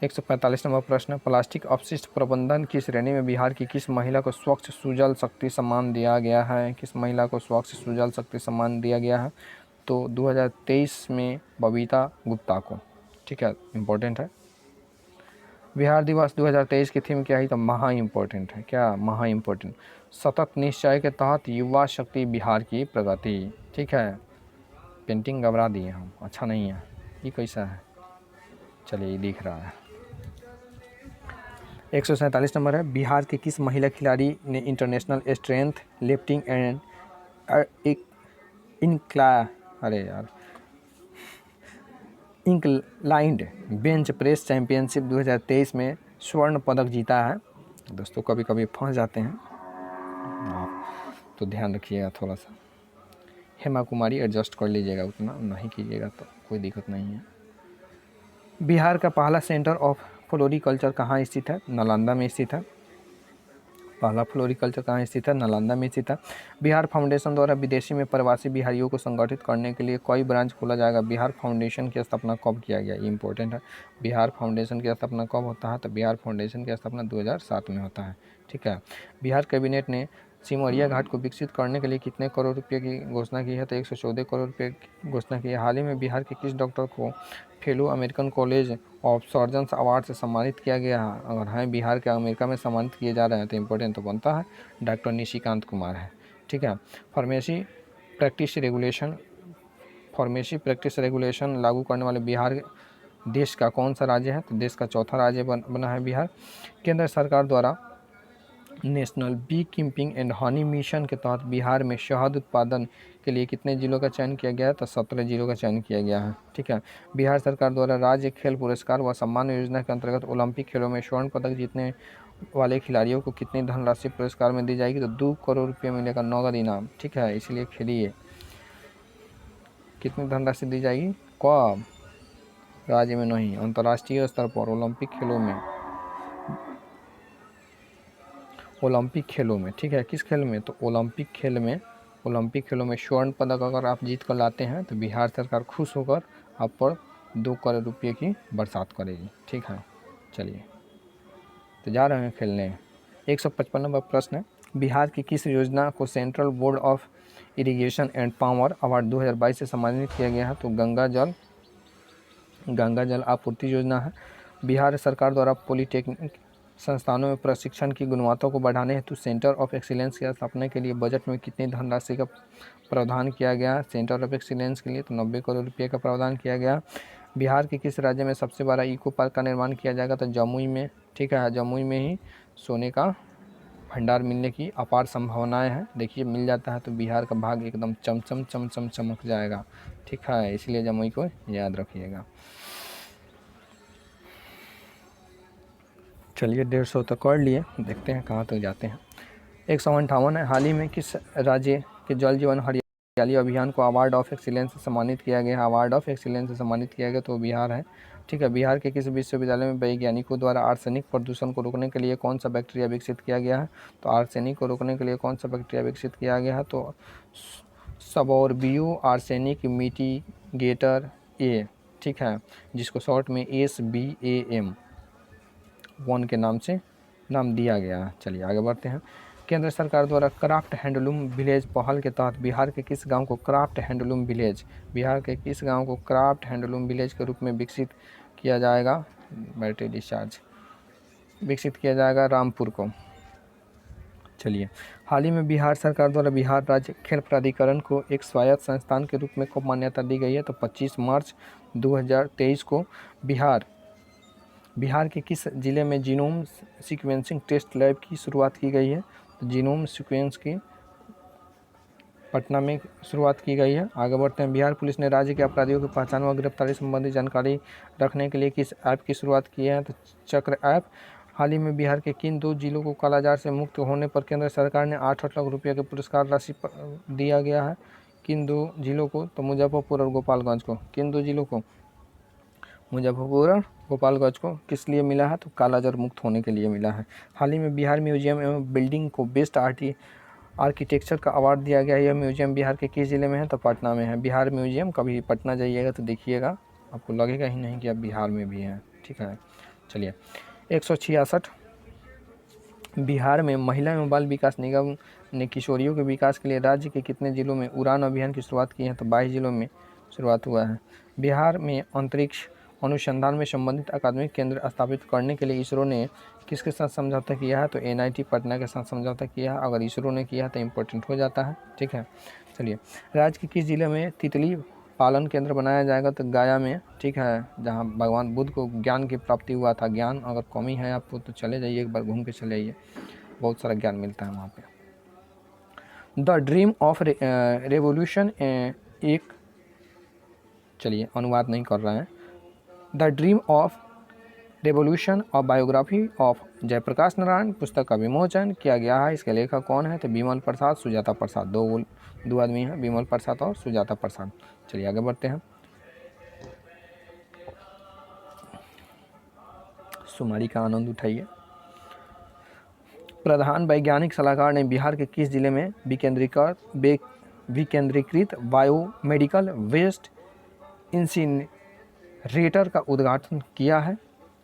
145 नंबर प्रश्न, प्लास्टिक अपशिष्ट प्रबंधन की श्रेणी में बिहार की किस महिला को स्वच्छ सुजल शक्ति सम्मान दिया गया है? किस महिला को स्वच्छ सुजल शक्ति सम्मान दिया गया है? तो 2023 में बबीता गुप्ता को। ठीक है, इम्पोर्टेंट है। बिहार दिवस 2023 की थीम क्या है? तो महा इम्पोर्टेंट है। क्या? महा इम्पोर्टेंट। सतत निश्चय के तहत युवा शक्ति बिहार की प्रगति। ठीक है, पेंटिंग घबरा दिए हम, अच्छा नहीं है। ये कैसा है? चलिए, ये दिख रहा है। 147 नंबर है, बिहार के किस महिला खिलाड़ी ने international strength lifting and inclined bench press championship 2023 में स्वर्ण पदक जीता है? दोस्तों, कभी कभी फंस जाते हैं आप, तो ध्यान रखिएगा थोड़ा सा। हेमा कुमारी, एडजस्ट कर लीजिएगा, उतना नहीं कीजिएगा तो कोई दिक्कत नहीं है। बिहार का पहला सेंटर ऑफ फ्लोरिकल्चर कहाँ स्थित है? नालंदा में स्थित है। पहला फ्लोरिकल्चर कहाँ स्थित है? नालंदा में स्थित है। बिहार फाउंडेशन द्वारा विदेशी में प्रवासी बिहारियों को संगठित करने के लिए कोई ब्रांच खोला जाएगा? बिहार फाउंडेशन की स्थापना कब किया गया? ये इंपॉर्टेंट है। बिहार फाउंडेशन की स्थापना कब होता है? तो बिहार फाउंडेशन की स्थापना 2007 में होता है। ठीक है। बिहार कैबिनेट ने सिमरिया घाट को विकसित करने के लिए कितने करोड़ रुपये की घोषणा की है? तो 114 करोड़ रुपये की घोषणा की है। हाल ही में बिहार के किस डॉक्टर को fellow American college of surgeons award से सम्मानित किया गया है? अगर हैं बिहार के अमेरिका में सम्मानित किए जा रहे हैं तो इम्पोर्टेंट तो बनता है डॉक्टर निशिकांत कुमार है। ठीक है। फार्मेसी प्रैक्टिस रेगुलेशन लागू करने वाले बिहार देश का कौन सा राज्य है? तो देश का चौथा राज्य बना है बिहार। केंद्र सरकार द्वारा national bee keeping and honey mission के तहत बिहार में शहद उत्पादन के लिए कितने जिलों का चयन किया गया है? तो 17 जिलों का चयन किया गया है। ठीक है। बिहार सरकार द्वारा राज्य खेल पुरस्कार व सम्मान योजना के अंतर्गत ओलंपिक खेलों में स्वर्ण पदक जीतने वाले खिलाड़ियों को कितनी धनराशि पुरस्कार में दी जाएगी? तो 2 करोड़ रुपये मिलेगा नगद इनाम। ठीक है, इसलिए खेलिए। कितनी धनराशि दी जाएगी? कब? राज्य में नहीं, अंतर्राष्ट्रीय स्तर पर ओलंपिक खेलों में। ठीक है, किस खेल में? तो ओलंपिक खेलों में स्वर्ण पदक अगर आप जीत कर लाते हैं तो बिहार सरकार खुश होकर आप पर 2 करोड़ रुपये की बरसात करेगी। ठीक है, चलिए तो जा रहे हैं खेलने। 155 नंबर प्रश्न है, बिहार की किस योजना को central board of irrigation and power award 2022 से सम्मानित किया गया है? तो गंगा जल आपूर्ति योजना है। बिहार सरकार द्वारा पॉलिटेक्निक संस्थानों में प्रशिक्षण की गुणवत्ता को बढ़ाने हेतु सेंटर ऑफ एक्सीलेंस की स्थापना के लिए बजट में कितनी धनराशि का प्रावधान किया गया? सेंटर ऑफ एक्सीलेंस के लिए तो 90 करोड़ रुपये का प्रावधान किया गया। बिहार के किस राज्य में सबसे बड़ा इको पार्क का निर्माण किया जाएगा? तो जमुई में। ठीक है, जमुई में ही सोने का भंडार मिलने की अपार संभावनाएं हैं। देखिए, मिल जाता है तो बिहार का भाग एकदम चमचम चमक जाएगा। ठीक है, इसलिए जमुई को याद रखिएगा। चलिए, 150 तक कर लिए, देखते हैं कहाँ तक जाते हैं। 158 है, हाल ही में किस राज्य के जल जीवन हरियाली अभियान को अवार्ड ऑफ एक्सीलेंस से सम्मानित किया गया है? अवार्ड ऑफ एक्सीलेंस से सम्मानित किया गया तो बिहार है। ठीक है। बिहार के किस विश्वविद्यालय में वैज्ञानिकों द्वारा आर्सेनिक प्रदूषण को रोकने के लिए कौन सा बैक्टीरिया विकसित किया गया है? तो आर्सेनिक को रोकने के लिए कौन सा बैक्टीरिया विकसित किया गया है? तो सबोर्बियो आर्सेनिक मिटिगेटर ए। ठीक है, जिसको शॉर्ट में SBAM 1 के नाम दिया गया है। चलिए आगे बढ़ते हैं। केंद्र सरकार द्वारा क्राफ्ट हैंडलूम विलेज पहल के तहत बिहार के किस गांव को क्राफ्ट हैंडलूम विलेज के रूप में विकसित किया जाएगा? बैटरी डिस्चार्ज विकसित किया जाएगा रामपुर को। चलिए, हाल ही में बिहार सरकार द्वारा बिहार राज्य खेल प्राधिकरण को एक स्वायत्त संस्थान के रूप में कब मान्यता दी गई है? तो 25 मार्च 2023 को बिहार के किस जिले में जीनोम सीक्वेंसिंग टेस्ट लैब की शुरुआत की गई है? तो जीनोम सीक्वेंस की पटना में शुरुआत की गई है। आगे बढ़ते हैं। बिहार पुलिस ने राज्य के अपराधियों की पहचान व गिरफ्तारी संबंधी जानकारी रखने के लिए किस ऐप की शुरुआत की है? तो चक्र ऐप। हाल ही में बिहार के किन 2 जिलों को कालाजार से मुक्त होने पर केंद्र सरकार ने 8 लाख रुपये के पुरस्कार राशि दिया गया है? किन 2 जिलों को? तो मुजफ्फरपुर और गोपालगंज को। किन 2 जिलों को? मुजफ्फरपुर और गोपालगंज को। किस लिए मिला है? तो कालाजार मुक्त होने के लिए मिला है। हाल ही में बिहार म्यूजियम एवं बिल्डिंग को बेस्ट आर्किटेक्चर का अवार्ड दिया गया है। यह म्यूजियम बिहार के किस जिले में है? तो पटना में है। बिहार म्यूजियम, कभी पटना जाइएगा तो देखिएगा, आपको लगेगा ही नहीं कि आप बिहार में भी हैं। ठीक है, चलिए। 166, बिहार में महिला एवं बाल विकास निगम ने किशोरियों के विकास के लिए राज्य के कितने जिलों में उड़ान अभियान की शुरुआत की है? तो 22 जिलों में शुरुआत हुआ है। बिहार में अंतरिक्ष अनुसंधान में संबंधित अकादमिक केंद्र स्थापित करने के लिए इसरो ने किसके साथ समझौता किया है? तो NIT पटना के साथ समझौता किया है। अगर इसरो ने किया है तो इम्पोर्टेंट हो जाता है, ठीक है। चलिए, राज्य के किस जिले में तितली पालन केंद्र बनाया जाएगा? तो गया में, ठीक है, जहाँ भगवान बुद्ध को ज्ञान की प्राप्ति हुआ था। ज्ञान अगर कमी है आपको तो चले जाइए, एक बार घूम के चले आइए, बहुत सारा ज्ञान मिलता है वहाँ पे। द ड्रीम ऑफ रेवोल्यूशन एक, चलिए अनुवाद नहीं कर रहे हैं। द ड्रीम ऑफ रेवोल्यूशन और बायोग्राफी ऑफ जयप्रकाश नारायण पुस्तक का विमोचन किया गया है। इसके लेखक कौन है? तो विमल प्रसाद, सुजाता प्रसाद, दो आदमी हैं, विमल प्रसाद और सुजाता प्रसाद। चलिए आगे बढ़ते हैं। सुमारी का आनंद उठाइए। प्रधान वैज्ञानिक सलाहकार ने बिहार के किस जिले में विकेंद्रीकृत बायोमेडिकल वेस्ट इंसिनरेटर का उद्घाटन किया है?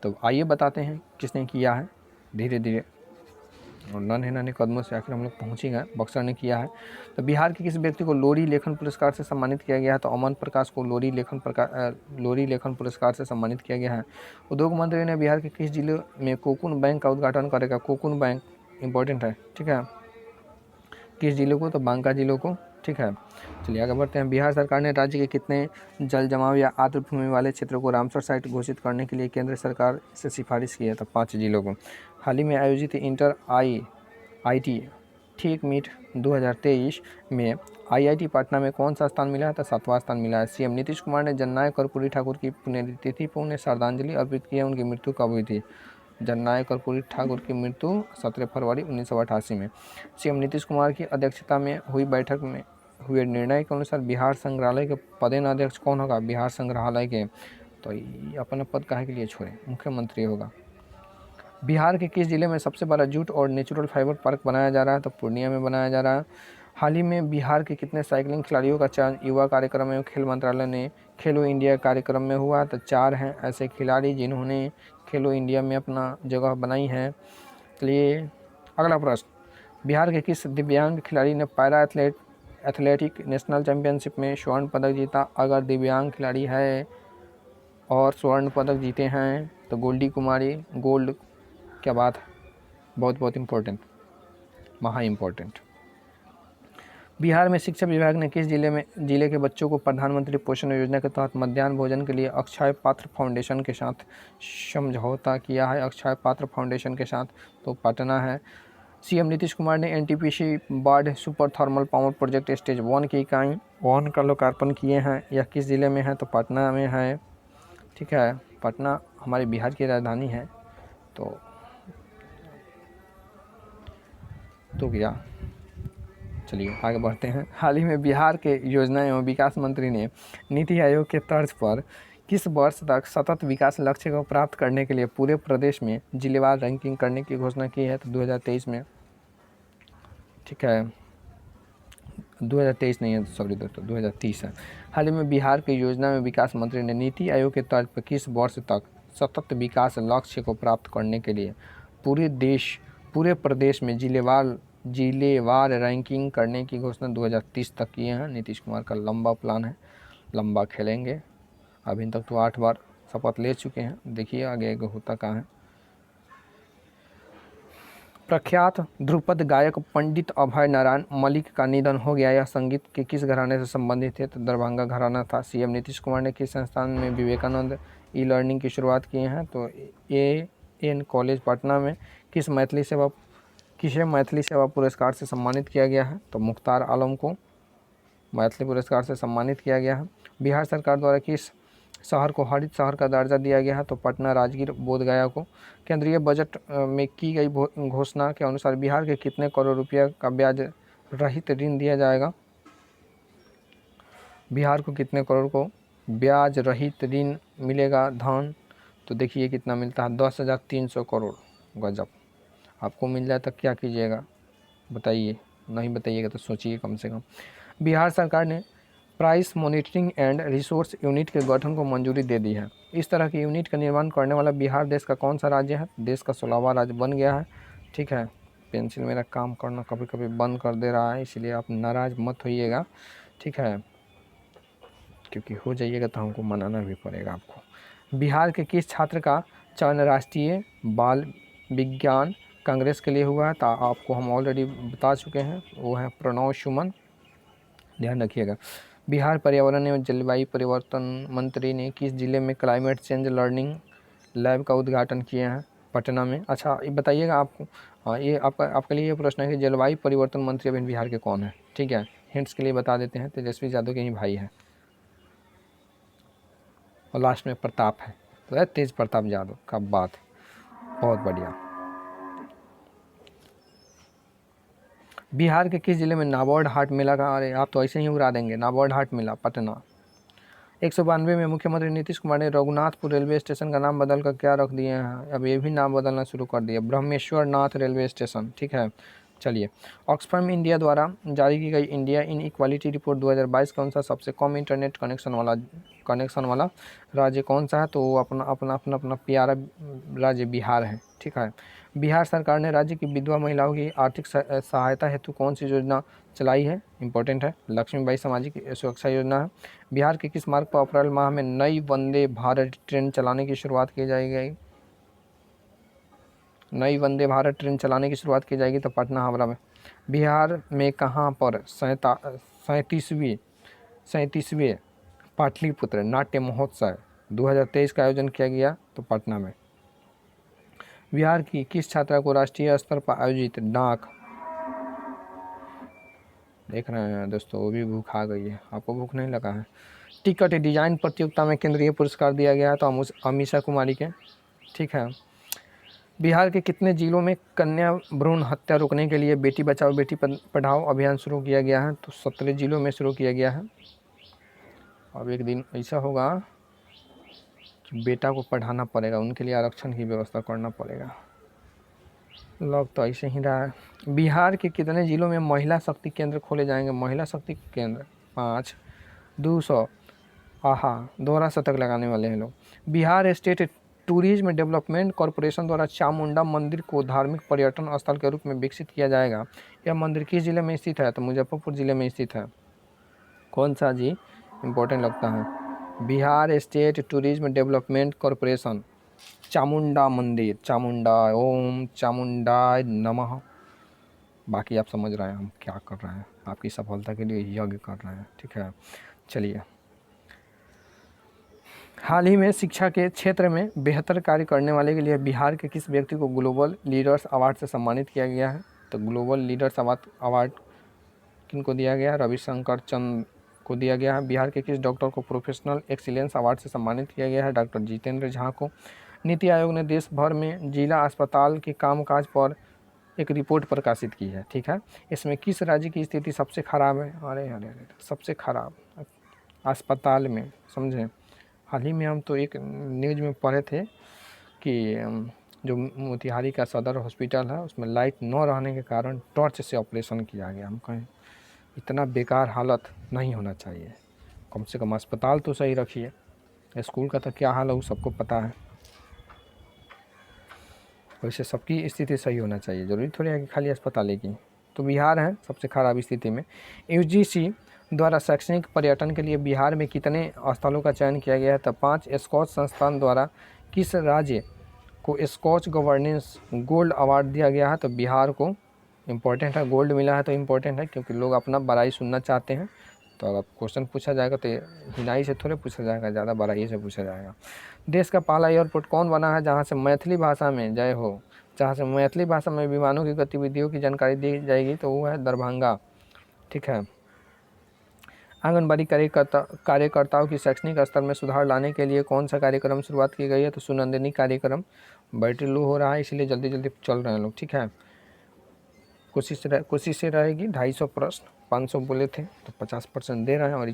तो आइए बताते हैं किसने किया है। धीरे धीरे और नन्हे कदमों से आखिर हम लोग पहुँच ही गए। बक्सर ने किया है। तो बिहार के किस व्यक्ति को लोरी लेखन पुरस्कार से सम्मानित किया गया है? तो अमन प्रकाश को लोरी लेखन पुरस्कार से सम्मानित किया गया है। उद्योग मंत्री ने बिहार के किस जिले में कोकून बैंक का उद्घाटन करेगा? कोकून बैंक इंपॉर्टेंट है, ठीक है। किस जिले को? तो बांका जिले को, ठीक है। चलिए आगे बढ़ते हैं। बिहार सरकार ने राज्य के कितने जल जमाव या आर्द्र भूमि वाले क्षेत्रों को रामसर साइट घोषित करने के लिए केंद्र सरकार से सिफारिश की है? तो 5 जिलों को। हाल ही में आयोजित इंटर IIT ठीक मीट 2023 में IIT पटना में कौन सा स्थान मिला है? तो 7वां स्थान मिला है। CM नीतीश कुमार ने जननायक कर्पूरी ठाकुर की पुण्यतिथि पर उन्हें श्रद्धांजलि अर्पित की है। उनकी मृत्यु कब हुई थी? जननायक कर्पूरी ठाकुर की मृत्यु 17 फरवरी 1988 में। CM नीतीश कुमार की अध्यक्षता में हुई बैठक में हुए निर्णय के अनुसार बिहार संग्रहालय के पदेनाध्यक्ष कौन होगा? बिहार संग्रहालय के, तो अपना पद काहे के लिए छोड़े, मुख्यमंत्री होगा। बिहार के किस जिले में सबसे बड़ा जूट और नेचुरल फाइबर पार्क बनाया जा रहा है? तो पूर्णिया में बनाया जा रहा है। हाल ही में बिहार के कितने साइकिलिंग खिलाड़ियों का चयन युवा कार्यक्रम एवं खेल मंत्रालय ने खेलो इंडिया कार्यक्रम में हुआ? तो 4 हैं ऐसे खिलाड़ी जिन्होंने खेलो इंडिया में अपना जगह बनाई है। चलिए अगला प्रश्न, बिहार के किस दिव्यांग खिलाड़ी ने पैरा एथलेटिक नेशनल चैंपियनशिप में स्वर्ण पदक जीता? अगर दिव्यांग खिलाड़ी है और स्वर्ण पदक जीते हैं तो गोल्डी कुमारी, गोल्ड, क्या बात है, बहुत इम्पोर्टेंट, महा इम्पोर्टेंट। बिहार में शिक्षा विभाग ने किस जिले के बच्चों को प्रधानमंत्री पोषण योजना के तहत मध्याह्न भोजन के लिए अक्षय पात्र फाउंडेशन के साथ समझौता किया है? अक्षय पात्र फाउंडेशन के साथ, तो पटना है। CM नीतीश कुमार ने NTPC बाढ़ super thermal power project stage 1 की इकाई 1 का लोकार्पण किए हैं। यह किस जिले में है? तो पटना में है, ठीक है। पटना हमारे बिहार की राजधानी है। तो क्या, चलिए आगे बढ़ते हैं। हाल ही में बिहार के योजना एवं विकास मंत्री ने नीति आयोग के तर्ज पर किस वर्ष तक सतत विकास लक्ष्य को प्राप्त करने के लिए पूरे प्रदेश में जिलेवार रैंकिंग करने की घोषणा की है? तो 2023 में, ठीक है। 2023 नहीं है, सॉरी दोस्तों, 2030 है। हाल ही में बिहार के योजना एवं विकास मंत्री ने नीति आयोग के तर्ज पर किस वर्ष तक सतत विकास लक्ष्य को प्राप्त करने के लिए पूरे प्रदेश में जिलेवार रैंकिंग करने की घोषणा 2030 तक किए हैं? नीतीश कुमार का लंबा प्लान है, लंबा खेलेंगे। अभी तक तो 8 बार शपथ ले चुके हैं, देखिए आगे होता कहाँ है। प्रख्यात ध्रुपद गायक पंडित अभय नारायण मलिक का निधन हो गया। यह संगीत के किस घराने से संबंधित है? तो दरभंगा घराना था। CM नीतीश कुमार ने किस संस्थान में विवेकानंद ई-लर्निंग की शुरुआत की है? तो AN कॉलेज पटना में। किसे मैथिली सेवा पुरस्कार से सम्मानित किया गया है? तो मुख्तार आलम को मैथिली पुरस्कार से सम्मानित किया गया है। बिहार सरकार द्वारा किस शहर को हरित शहर का दर्जा दिया गया है? तो पटना, राजगीर, बोधगया को। केंद्रीय बजट में की गई घोषणा के अनुसार बिहार के कितने करोड़ रुपया का ब्याज रहित ऋण दिया जाएगा? बिहार को कितने करोड़ को ब्याज रहित ऋण मिलेगा धन? तो देखिए कितना मिलता है, 10,300 करोड़। गजब, आपको मिल जाए तो क्या कीजिएगा बताइए, नहीं बताइएगा तो सोचिए कम से कम। बिहार सरकार ने price monitoring and resource unit के गठन को मंजूरी दे दी है। इस तरह की यूनिट का निर्माण करने वाला बिहार देश का कौन सा राज्य है? देश का 16वां राज्य बन गया है, ठीक है। पेंसिल मेरा काम करना कभी कभी बंद कर दे रहा है, इसलिए आप नाराज़ मत होइएगा, ठीक है, क्योंकि हो जाइएगा तो हमको मनाना भी पड़ेगा आपको। बिहार के किस छात्र का चयन राष्ट्रीय बाल विज्ञान कांग्रेस के लिए हुआ है? तो आपको हम ऑलरेडी बता चुके हैं, वो है प्रणव सुमन, ध्यान रखिएगा। बिहार पर्यावरण एवं जलवायु परिवर्तन मंत्री ने किस जिले में क्लाइमेट चेंज लर्निंग लैब का उद्घाटन किया है? पटना में। अच्छा ये बताइएगा आपको, हाँ ये आपके लिए ये प्रश्न है कि जलवायु परिवर्तन मंत्री अभी बिहार के कौन है? ठीक है, हिंट्स के लिए बता देते हैं, तेजस्वी यादव के ही भाई है और लास्ट में प्रताप है, तो तेज प्रताप यादव का बात है। बहुत बढ़िया। बिहार के किस जिले में नाबार्ड हाट मेला का, अरे आप तो ऐसे ही उड़ा देंगे, नाबार्ड हाट मेला पटना। 192 में मुख्यमंत्री नीतीश कुमार ने रघुनाथपुर रेलवे स्टेशन का नाम बदल कर क्या रख दिए हैं? अब ये भी नाम बदलना शुरू कर दिया, ब्रह्मेश्वर नाथ रेलवे स्टेशन। ठीक है, चलिए। ऑक्सफैम इंडिया द्वारा जारी की गई इंडिया इन इक्वालिटी रिपोर्ट 2022 कौन सा सबसे कम इंटरनेट कनेक्शन वाला राज्य कौन सा है? तो वो अपना प्यारा राज्य बिहार है। ठीक है, बिहार सरकार ने राज्य की विधवा महिलाओं की आर्थिक सहायता हेतु कौन सी योजना चलाई है? इंपॉर्टेंट है, लक्ष्मीबाई सामाजिक सुरक्षा योजना है। बिहार के किस मार्ग पर अप्रैल माह में नई वंदे भारत ट्रेन चलाने की शुरुआत की जाएगी? नई वंदे भारत ट्रेन चलाने की शुरुआत की जाएगी तो पटना हावड़ा में। बिहार में कहाँ पर 37वें पाटलिपुत्र नाट्य महोत्सव 2023 का आयोजन किया गया? तो पटना में। बिहार की किस छात्रा को राष्ट्रीय स्तर पर आयोजित डाक, देख रहे हैं दोस्तों वो भी भूख आ गई है, आपको भूख नहीं लगा है? टिकट डिजाइन प्रतियोगिता में केंद्रीय पुरस्कार दिया गया है? तो अमीषा कुमारी के। ठीक है, बिहार के कितने जिलों में कन्या भ्रूण हत्या रोकने के लिए बेटी बचाओ बेटी पढ़ाओ अभियान शुरू किया गया है? तो 17 जिलों में शुरू किया गया है। अब एक दिन ऐसा होगा कि बेटा को पढ़ाना पड़ेगा, उनके लिए आरक्षण की व्यवस्था करना पड़ेगा। लग तो ऐसे ही रहा है। बिहार के कितने जिलों में महिला शक्ति केंद्र खोले जाएंगे? महिला शक्ति केंद्र 5, 200, आहा दोहरा शतक लगाने वाले हैं लोग। Bihar state tourism development corporation द्वारा चामुंडा मंदिर को धार्मिक पर्यटन स्थल के रूप में विकसित किया जाएगा। यह मंदिर किस जिले में स्थित है? तो मुजफ्फरपुर जिले में स्थित है। कौन सा जी? इम्पोर्टेंट लगता है। Bihar state tourism development corporation, Chamunda मंदिर, चामुंडा, ओम चामुंडाय नमः। बाकी आप समझ रहे हैं हम क्या कर रहे हैं, आपकी सफलता के लिए यज्ञ कर रहे हैं। ठीक है, चलिए। हाल ही में शिक्षा के क्षेत्र में बेहतर कार्य करने वाले के लिए बिहार के किस व्यक्ति को ग्लोबल लीडर्स अवार्ड से सम्मानित किया गया है? तो ग्लोबल लीडर्स अवार्ड किनको दिया गया है? रविशंकर चंद को दिया गया है। बिहार के किस डॉक्टर को प्रोफेशनल एक्सीलेंस अवार्ड से सम्मानित किया गया है? डॉक्टर जितेंद्र झा को। नीति आयोग ने देश भर में जिला अस्पताल के कामकाज पर एक रिपोर्ट प्रकाशित की है। ठीक है, इसमें किस राज्य की स्थिति सबसे खराब है? अरे अरे अरे सबसे खराब अस्पताल में, समझें। हाल ही में हम तो एक न्यूज़ में पढ़े थे कि जो मोतिहारी का सदर हॉस्पिटल है उसमें लाइट न रहने के कारण टॉर्च से ऑपरेशन किया गया। हम कहें इतना बेकार हालत नहीं होना चाहिए, कम से कम अस्पताल तो सही रखिए। स्कूल का तो क्या हाल है वो सबको पता है, वैसे सबकी स्थिति सही होना चाहिए, ज़रूरी थोड़ी है कि खाली अस्पताल की। तो बिहार है सबसे खराब स्थिति में। यूजीसी द्वारा शैक्षणिक पर्यटन के लिए बिहार में कितने स्थलों का चयन किया गया है? तो 5। स्कॉच संस्थान द्वारा किस राज्य को स्कॉच गवर्नेंस गोल्ड अवार्ड दिया गया है? तो बिहार को। इम्पोर्टेंट है, गोल्ड मिला है तो इम्पोर्टेंट है क्योंकि लोग अपना बड़ाई सुनना चाहते हैं। तो अगर क्वेश्चन पूछा जाएगा तो हिनाई से थोड़े पूछा जाएगा, ज़्यादा बड़ाई से पूछा जाएगा। देश का पहला एयरपोर्ट कौन बना है जहाँ से मैथिली भाषा में, जय हो, जहाँ से मैथिली भाषा में विमानों की गतिविधियों की जानकारी दी जाएगी? तो वो है दरभंगा। ठीक है, आंगनबाड़ी कार्यकर्ताओं की शैक्षणिक स्तर में सुधार लाने के लिए कौन सा कार्यक्रम शुरुआत की गई है? तो सुनंदिनी कार्यक्रम। बैटरी लो हो रहा है इसलिए जल्दी जल्दी चल रहे हैं लोग। ठीक है, कोशिश से रहेगी 250 प्रश्न, 500 बोले थे तो 50% दे रहे हैं और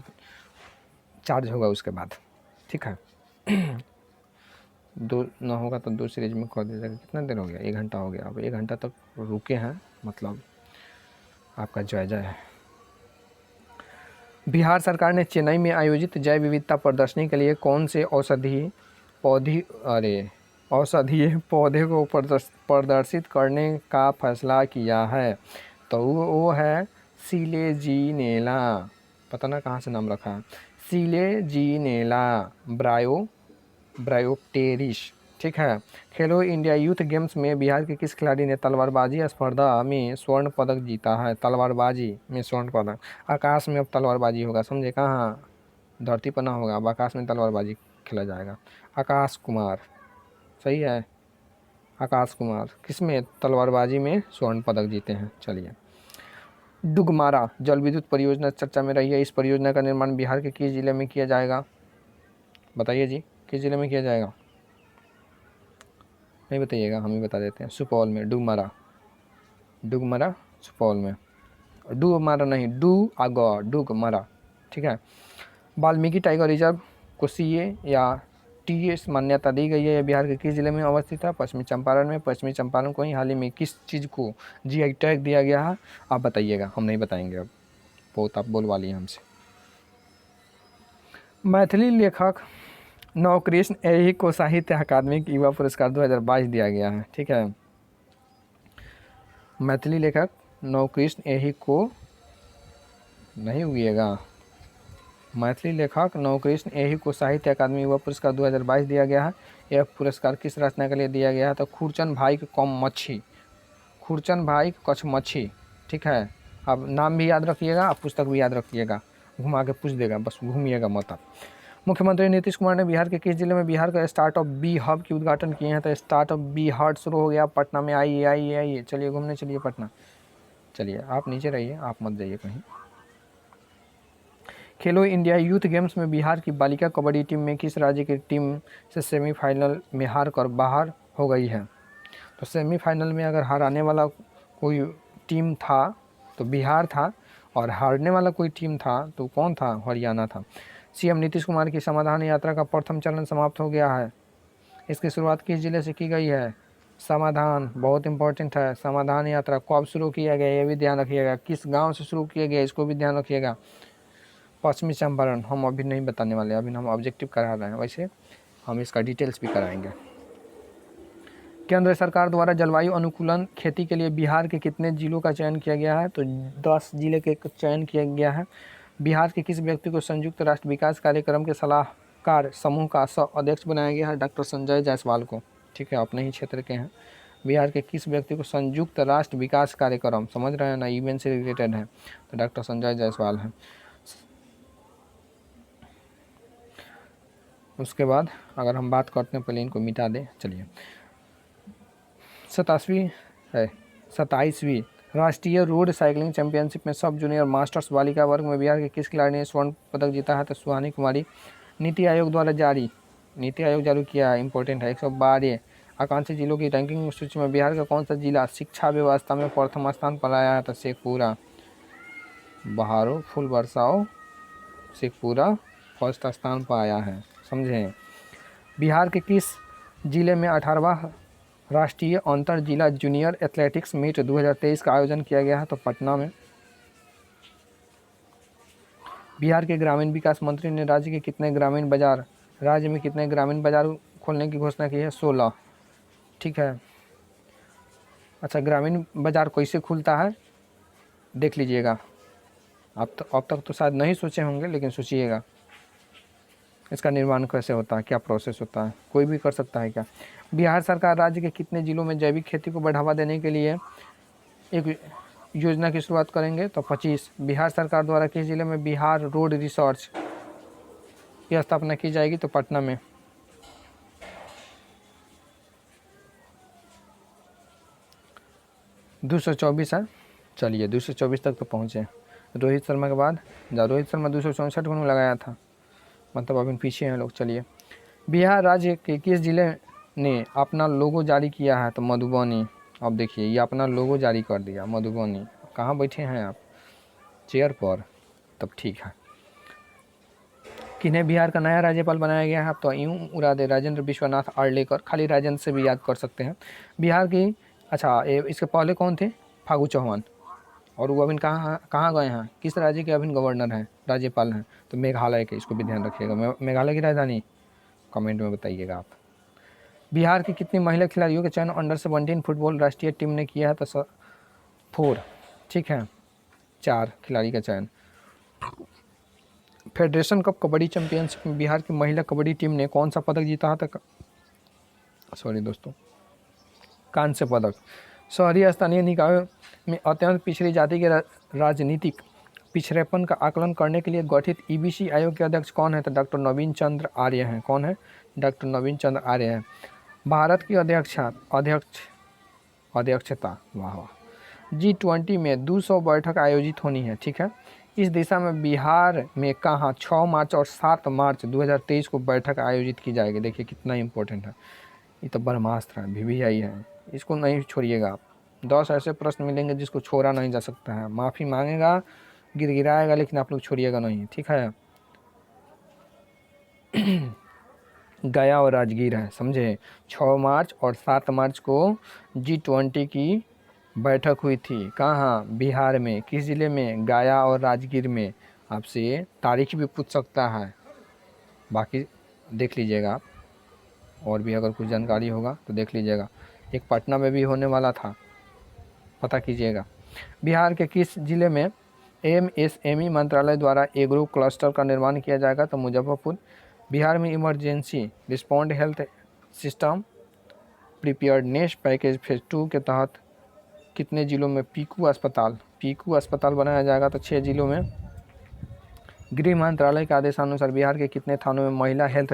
चार्ज होगा उसके बाद। ठीक है, दो ना होगा तो 2 सीरीज में कर दीजिएगा। कितना देर हो गया? 1 घंटा हो गया। अब 1 घंटा तक रुके हैं, मतलब आपका जय है। बिहार सरकार ने चेन्नई में आयोजित जैव विविधता प्रदर्शनी के लिए कौन से औषधीय पौधे को प्रदर्शित करने का फैसला किया है? तो वो है सिलेजिनेला। पता ना कहाँ से नाम रखा है, सिलेजिनेला ब्रायो ब्रायोटेरिश। ठीक है। खेलो इंडिया यूथ गेम्स में बिहार के किस खिलाड़ी ने तलवारबाजी स्पर्धा में स्वर्ण पदक जीता है? तलवारबाजी में स्वर्ण पदक। आकाश में अब तलवारबाजी होगा, समझे? कहाँ? धरती पर ना होगा, अब आकाश में तलवारबाजी खेला जाएगा। आकाश कुमार, सही है, आकाश कुमार किस में? तलवारबाजी में स्वर्ण पदक जीते हैं। चलिए, डुगमारा जल विद्युत परियोजना चर्चा में रही है। इस परियोजना का निर्माण बिहार के किस जिले में किया जाएगा? बताइए जी, किस जिले में किया जाएगा? नहीं बताइएगा, हम ही बता देते हैं। सुपौल में। डुगमारा, डुगमारा सुपौल में। डुगमारा नहीं, डुगमारा। ठीक है। वाल्मीकि टाइगर रिजर्व को सीए या टीएस मान्यता दी गई है। बिहार के किस जिले में अवस्थित है? पश्चिमी चंपारण में। पश्चिमी चंपारण को ही हाल ही में किस चीज़ को जीआई टैग दिया गया है? आप बताइएगा, हम नहीं बताएंगे। अब बहुत आप बोलवा लिए हमसे। मैथिली लेखक नवकृष्ण ऐही को साहित्य अकादमी युवा पुरस्कार 2022 दिया गया है। ठीक है। मैथिली लेखक नवकृष्ण ऐही को नहीं हुईएगा, मैथिली लेखक नवकृष्ण ऐही को साहित्य अकादमी युवा पुरस्कार 2022 दिया गया है। यह पुरस्कार किस रचना के लिए दिया गया है? तो खुरचन भाई कम मच्छी, खुरचन भाई कछ मच्छी। ठीक है। अब नाम भी याद रखिएगा, अब पुस्तक भी याद रखिएगा, घुमा के पूछ देगा, बस घूमिएगा मत आप। मुख्यमंत्री नीतीश कुमार ने बिहार के किस जिले में बिहार का स्टार्टअप बी हब की उद्घाटन किए हैं? तो स्टार्टअप बी हट शुरू हो गया पटना में। आइए आइए आइए, चलिए घूमने चलिए पटना। चलिए आप नीचे रहिए, आप मत जाइए कहीं। खेलो इंडिया यूथ गेम्स में बिहार की बालिका कबड्डी टीम में किस राज्य की टीम से सेमीफाइनल में हार कर बाहर हो गई है? तो सेमीफाइनल में अगर हराने वाला कोई टीम था तो बिहार था, और हारने वाला कोई टीम था तो कौन था? हरियाणा था। सीएम नीतीश कुमार की समाधान यात्रा का प्रथम चरण समाप्त हो गया है। इसकी शुरुआत किस जिले से की गई है? समाधान, बहुत इंपॉर्टेंट है। समाधान यात्रा कब शुरू किया गया ये भी ध्यान रखिएगा, किस गांव से शुरू किया गया इसको भी ध्यान रखिएगा। पश्चिमी चंपारण। हम अभी नहीं बताने वाले, अभी हम ऑब्जेक्टिव करा रहे हैं, वैसे हम इसका डिटेल्स भी कराएंगे। केंद्र सरकार द्वारा जलवायु अनुकूलन खेती के लिए बिहार के कितने जिलों का चयन किया गया है? तो 10 जिले के चयन किया गया है। बिहार के किस व्यक्ति को संयुक्त राष्ट्र विकास कार्यक्रम के सलाहकार समूह का अध्यक्ष बनाया गया है? डॉक्टर संजय जायसवाल को। ठीक है, अपने ही क्षेत्र के हैं। बिहार के किस व्यक्ति को संयुक्त राष्ट्र विकास कार्यक्रम, समझ रहे हैं ना, यूएन से रिलेटेड है, तो डॉक्टर संजय जायसवाल हैं। उसके बाद अगर हम बात करते हैं, पहले इनको मिटा दें। चलिए, 27वीं राष्ट्रीय रोड साइकिलिंग चैंपियनशिप में सब जूनियर मास्टर्स बालिका वर्ग में बिहार के किस खिलाड़ी ने स्वर्ण पदक जीता है? तो सुहानी कुमारी। नीति आयोग द्वारा जारी किया है, इंपॉर्टेंट है। 112 आकांक्षी जिलों की रैंकिंग सूची में बिहार का कौन सा जिला शिक्षा व्यवस्था में प्रथम स्थान पर आया है? तो शेखपुरा। बहारो फूल बरसाओ, शेखपुरा फर्स्ट स्थान पर आया है, समझें। बिहार के किस जिले में 18वां राष्ट्रीय अंतर जिला जूनियर एथलेटिक्स मीट 2023 का आयोजन किया गया है? तो पटना में। बिहार के ग्रामीण विकास मंत्री ने राज्य में कितने ग्रामीण बाजार खोलने की घोषणा की है? 16। ठीक है। अच्छा, ग्रामीण बाजार कैसे खुलता है देख लीजिएगा। अब तक तो शायद नहीं सोचे होंगे, लेकिन सोचिएगा इसका निर्माण कैसे होता है, क्या प्रोसेस होता है, कोई भी कर सकता है क्या? बिहार सरकार राज्य के कितने जिलों में जैविक खेती को बढ़ावा देने के लिए एक योजना की शुरुआत करेंगे? तो 25। बिहार सरकार द्वारा किस जिले में बिहार रोड रिसर्च की स्थापना की जाएगी? तो पटना में। दो 224 है। चलिए 224 तक तो पहुँचे। रोहित शर्मा के बाद रोहित शर्मा 264 को लगाया था, मतलब अभी पीछे हैं लोग। चलिए, बिहार राज्य के किस जिले ने अपना लोगो जारी किया है? तो मधुबनी। अब देखिए, ये अपना लोगो जारी कर दिया, मधुबनी। कहाँ बैठे हैं आप? चेयर पर, तब ठीक है। किन्हें बिहार का नया राज्यपाल बनाया गया है? तो यूँ उड़ा दे, राजेंद्र विश्वनाथ आर्लेकर। खाली राजेंद्र से भी याद कर सकते हैं। बिहार की, अच्छा इसके पहले कौन थे? फागू चौहान। और वो अभी कहाँ गए हैं? किस राज्य के अभी गवर्नर हैं, राज्यपाल हैं? तो मेघालय के, इसको भी ध्यान रखिएगा। मेघालय की राजधानी कमेंट में बताइएगा आप। बिहार की कितनी महिला खिलाड़ियों का चयन अंडर 17 फुटबॉल राष्ट्रीय टीम ने किया है? तो 4। ठीक है, 4 खिलाड़ी का चयन। फेडरेशन कप कबड्डी चैंपियनशिप में बिहार की महिला कबड्डी टीम ने कौन सा पदक जीता था? सॉरी दोस्तों, कांस्य पदक। शहरी स्थानीय निकायों में अत्यंत पिछड़ी जाति के राजनीतिक पिछड़ेपन का आकलन करने के लिए गठित ईबीसी आयोग के अध्यक्ष कौन है? तो डॉक्टर नवीन चंद्र आर्य हैं। कौन है? डॉक्टर नवीन चंद्र आर्य हैं। भारत की अध्यक्षता G20 में 200 बैठक आयोजित होनी है। ठीक है, इस दिशा में बिहार में कहाँ 6 मार्च और 7 मार्च 2023 को बैठक आयोजित की जाएगी। देखिए कितना इंपॉर्टेंट है, ये तो ब्रह्मास्त्र है, VVI है, इसको नहीं छोड़िएगा आप। 10 ऐसे प्रश्न मिलेंगे जिसको छोड़ा नहीं जा सकता है। माफ़ी मांगेगा, गिड़गिड़ाएगा, लेकिन आप लोग छोड़िएगा नहीं। ठीक है, गया और राजगीर है, समझे। 6 मार्च और 7 मार्च को G20 की बैठक हुई थी। कहाँ? बिहार में। किस ज़िले में? गया और राजगीर में। आपसे तारीख भी पूछ सकता है, बाकी देख लीजिएगा आप, और भी अगर कुछ जानकारी होगा तो देख लीजिएगा। एक पटना में भी होने वाला था, पता कीजिएगा। बिहार के किस जिले में MSME मंत्रालय द्वारा एग्रो क्लस्टर का निर्माण किया जाएगा? तो मुजफ्फरपुर। बिहार में emergency respond health system preparedness package phase 2 के तहत कितने जिलों में पीकू अस्पताल बनाया जाएगा? तो 6 जिलों में। गृह मंत्रालय के आदेशानुसार बिहार के कितने थानों में महिला हेल्थ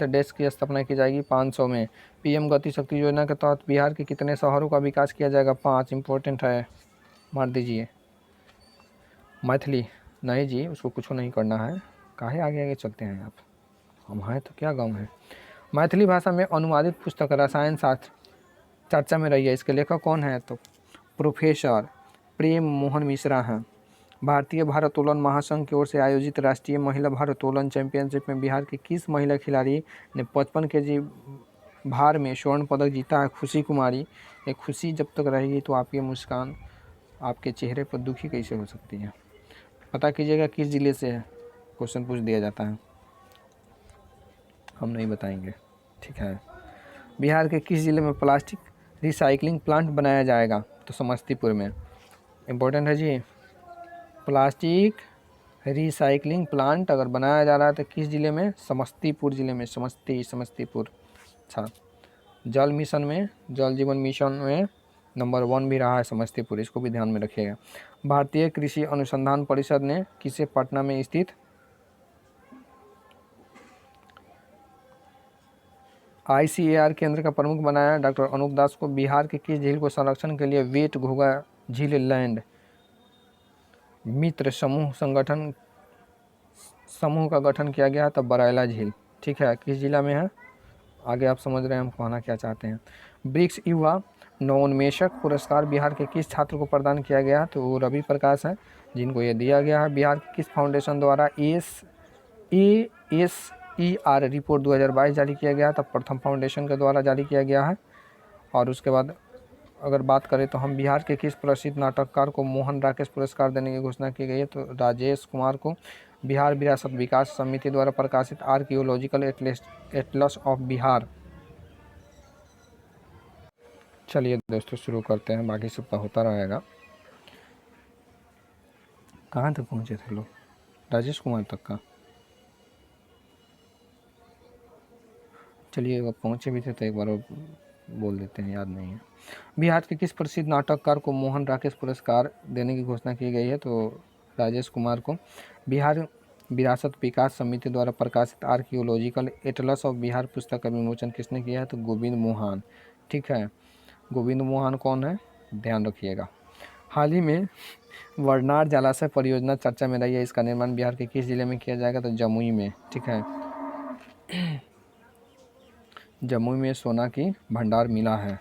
डेस्क की स्थापना की जाएगी? 500 में। PM गति शक्ति योजना के तहत बिहार के कितने शहरों का विकास किया जाएगा? 5। इंपॉर्टेंट है, मार दीजिए। मैथिली नहीं जी, उसको कुछ नहीं करना है, काहे आगे आगे चलते हैं आप, हम हैं तो क्या गम है। मैथिली भाषा में अनुवादित पुस्तक रसायन शास्त्र चर्चा में रही है। इसके लेखक कौन है? तो प्रोफेसर प्रेम मोहन मिश्रा हैं। भारतीय भारोत्तोलन महासंघ की ओर से आयोजित राष्ट्रीय महिला भारोत्तोलन चैंपियनशिप में बिहार की किस महिला खिलाड़ी ने 55 kg भार में स्वर्ण पदक जीता है? खुशी कुमारी। ये खुशी जब तक रहेगी तो आपकी मुस्कान आपके चेहरे पर दुखी कैसे हो सकती है? पता कीजिएगा किस ज़िले से है, क्वेश्चन पूछ दिया जाता है, हम नहीं बताएंगे। ठीक है, बिहार के किस ज़िले में प्लास्टिक रिसाइकलिंग प्लांट बनाया जाएगा? तो समस्तीपुर में। इम्पोर्टेंट है जी, प्लास्टिक रिसाइकलिंग प्लांट अगर बनाया जा रहा है तो किस ज़िले में? समस्तीपुर ज़िले में। समस्तीपुर। अच्छा, जल जीवन मिशन में नंबर 1 भी रहा है समस्तीपुर, इसको भी ध्यान में रखिएगा। भारतीय कृषि अनुसंधान परिषद ने किसे पटना में स्थित ICAR केंद्र का प्रमुख बनाया? डॉक्टर अनूप दास को। बिहार के किस झील को संरक्षण के लिए वेट घोगा झील लैंड मित्र समूह का गठन किया गया? तब बरैला झील। ठीक है, किस जिला में है? आगे आप समझ रहे हैं हम कहना क्या चाहते हैं। ब्रिक्स युवा नवोन्मेषक पुरस्कार बिहार के किस छात्र को प्रदान किया गया? तो वो रवि प्रकाश है, जिनको ये दिया गया है। बिहार के किस फाउंडेशन द्वारा ASER रिपोर्ट 2022 जारी किया गया? तब प्रथम फाउंडेशन के द्वारा जारी किया गया है। और उसके बाद अगर बात करें तो हम बिहार के किस प्रसिद्ध नाटककार को मोहन राकेश पुरस्कार देने की घोषणा की गई है? तो राजेश कुमार को। बिहार विरासत विकास समिति द्वारा प्रकाशित आर्कियोलॉजिकल एटलस ऑफ बिहार। चलिए दोस्तों शुरू करते हैं, बाकी सब तो होता रहेगा। कहाँ तक पहुँचे थे लोग? राजेश कुमार तक का। चलिए अगर पहुँचे भी थे तो एक बार बोल देते हैं, याद नहीं है। बिहार के किस प्रसिद्ध नाटककार को मोहन राकेश पुरस्कार देने की घोषणा की गई है? तो राजेश कुमार को। बिहार विरासत विकास समिति द्वारा प्रकाशित आर्कियोलॉजिकल एटलस ऑफ बिहार पुस्तक का विमोचन किसने किया है? तो गोविंद मोहन। ठीक है, गोविंद मोहन कौन है, ध्यान रखिएगा। हाल ही में वरनार जलाशय परियोजना चर्चा में रही है, इसका निर्माण बिहार के किस जिले में किया जाएगा? तो जमुई में। ठीक है, जमुई में सोना की भंडार मिला है,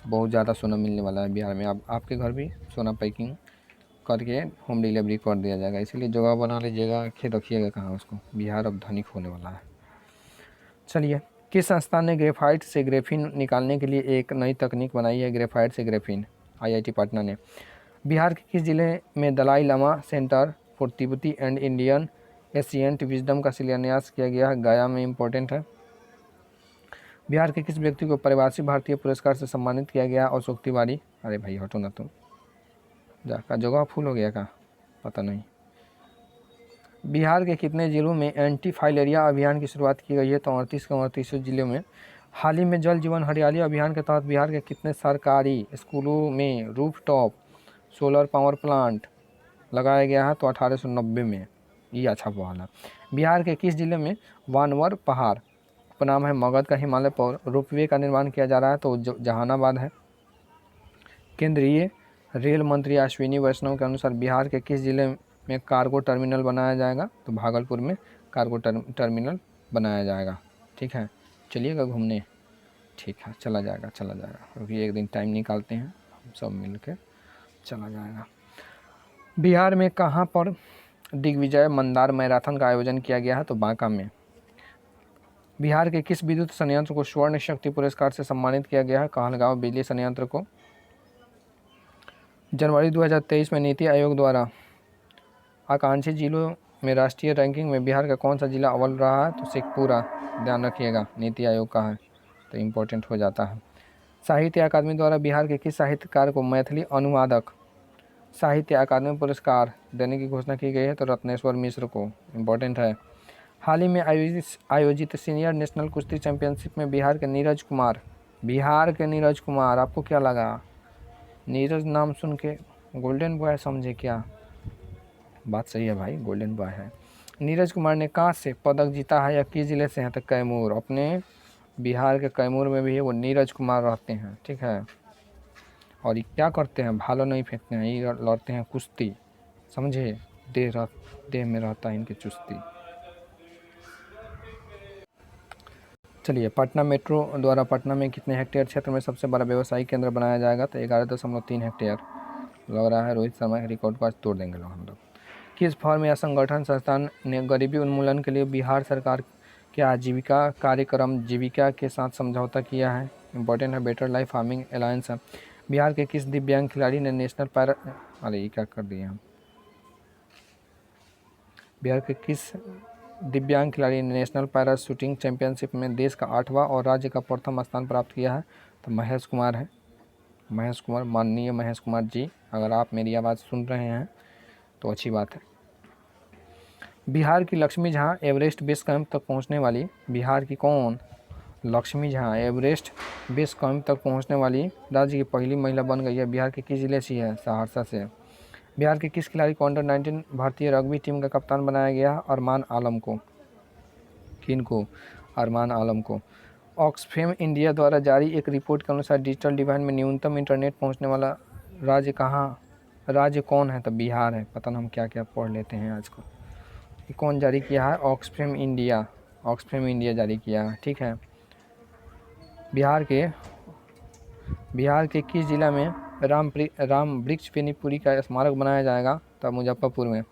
बहुत ज़्यादा सोना मिलने वाला है बिहार में। अब आपके घर भी सोना पैकिंग करके होम डिलीवरी कर दिया जाएगा, इसीलिए जगह बना लीजिएगा, खेत रखिएगा कहाँ उसको, बिहार अब धनिक होने वाला है। चलिए, किस संस्थान ने ग्रेफाइट से ग्रेफीन निकालने के लिए एक नई तकनीक बनाई है? ग्रेफाइट से ग्रेफीन, IIT पटना ने। बिहार के किस जिले में दलाई लामा सेंटर फॉर तिब्बती एंड इंडियन एशियंट विजडम का शिलान्यास किया गया है? गया में। इम्पोर्टेंट है। बिहार के किस व्यक्ति को प्रवासी भारतीय पुरस्कार से सम्मानित किया गया? अशोक तिवारी। अरे भाई हटो ना तुम, का जगह फुल हो गया का पता नहीं। बिहार के कितने जिलों में एंटी फाइलेरिया अभियान की शुरुआत की गई है? तो 38 के 38 जिलों में। हाल ही में जल जीवन हरियाली अभियान के तहत बिहार के कितने सरकारी स्कूलों में रूफटॉप सोलर पावर प्लांट लगाया गया है? तो 1890 में। ये अच्छा सवाल है। बिहार के किस जिले में वानवर पहाड़ उपनाम है मगध का हिमालय पर रोपवे का निर्माण किया जा रहा है? तो जहानाबाद है। केंद्रीय रेल मंत्री अश्विनी वैष्णव के अनुसार बिहार के किस जिले में कार्गो टर्मिनल बनाया जाएगा? तो भागलपुर में कार्गो टर्मिनल बनाया जाएगा। ठीक है, चलिएगा घूमने। ठीक है, चला जाएगा क्योंकि एक दिन टाइम निकालते हैं हम सब मिल के, चला जाएगा। बिहार में कहाँ पर दिग्विजय मंदार मैराथन का आयोजन किया गया है? तो बांका में। बिहार के किस विद्युत संयंत्र को स्वर्ण शक्ति पुरस्कार से सम्मानित किया गया है? कहलगांव बिजली संयंत्र को। जनवरी 2023 में नीति आयोग द्वारा आकांक्षी जिलों में राष्ट्रीय रैंकिंग में बिहार का कौन सा जिला अव्वल रहा है? तो शेखपुरा। ध्यान रखिएगा, नीति आयोग का है तो इम्पोर्टेंट हो जाता है। साहित्य अकादमी द्वारा बिहार के किस साहित्यकार को मैथिली अनुवादक साहित्य अकादमी पुरस्कार देने की घोषणा की गई है? तो रत्नेश्वर मिश्र को। इम्पोर्टेंट है। हाल ही में आयोजित सीनियर नेशनल कुश्ती चैंपियनशिप में बिहार के नीरज कुमार, आपको क्या लगा? नीरज नाम सुन के गोल्डन बॉय समझे क्या? बात सही है भाई, गोल्डन बॉय है। नीरज कुमार ने कहाँ से पदक जीता है या किस जिले से हैं? तो कैमूर। अपने बिहार के कैमूर में भी है वो नीरज कुमार रहते हैं। ठीक है, और ये क्या करते हैं? भाला नहीं फेंकते हैं, ये लड़ते हैं कुश्ती, समझे? देह में रहता है इनकी चुस्ती। चलिए, पटना मेट्रो द्वारा पटना में कितने हेक्टेयर क्षेत्र में सबसे बड़ा व्यवसायिक केंद्र बनाया जाएगा? तो 11.3 हेक्टेयर। लग रहा है रोहित शर्मा के रिकॉर्ड को आज तोड़ देंगे लोग हम लोग। किस फर्म या संगठन संस्थान ने गरीबी उन्मूलन के लिए बिहार सरकार के आजीविका कार्यक्रम जीविका के साथ समझौता किया है? इम्पोर्टेंट है, बेटर लाइफ फार्मिंग अलायंस है। बिहार के किस दिव्यांग खिलाड़ी ने नेशनल पैरा अरे ये क्या कर दिए हम बिहार के किस दिव्यांग खिलाड़ी ने नेशनल पैरा शूटिंग चैंपियनशिप में देश का 8वां और राज्य का प्रथम स्थान प्राप्त किया है? तो महेश कुमार है। महेश कुमार, माननीय महेश कुमार जी, अगर आप मेरी आवाज़ सुन रहे हैं तो अच्छी बात है। बिहार की Lakshmi Jha Everest base camp तक पहुंचने वाली बिहार की कौन? Lakshmi Jha Everest base camp तक पहुंचने वाली राज्य की पहली महिला बन गई है। बिहार के किस जिले से है? सहरसा से। बिहार के किस खिलाड़ी को अंडर 19 भारतीय रग्बी टीम का कप्तान बनाया गया? अरमान आलम को। किन को? अरमान आलम को। ऑक्सफैम इंडिया द्वारा जारी एक रिपोर्ट के अनुसार डिजिटल डिवाइड में न्यूनतम इंटरनेट पहुंचने वाला राज्य कौन है? तो बिहार है। पता ना हम क्या क्या पढ़ लेते हैं आज को। ये कौन जारी किया है? ऑक्सफैम इंडिया जारी किया है। ठीक है। बिहार के किस जिला में राम वृक्ष बेनीपुरी का स्मारक बनाया जाएगा? तो मुजफ्फरपुर में।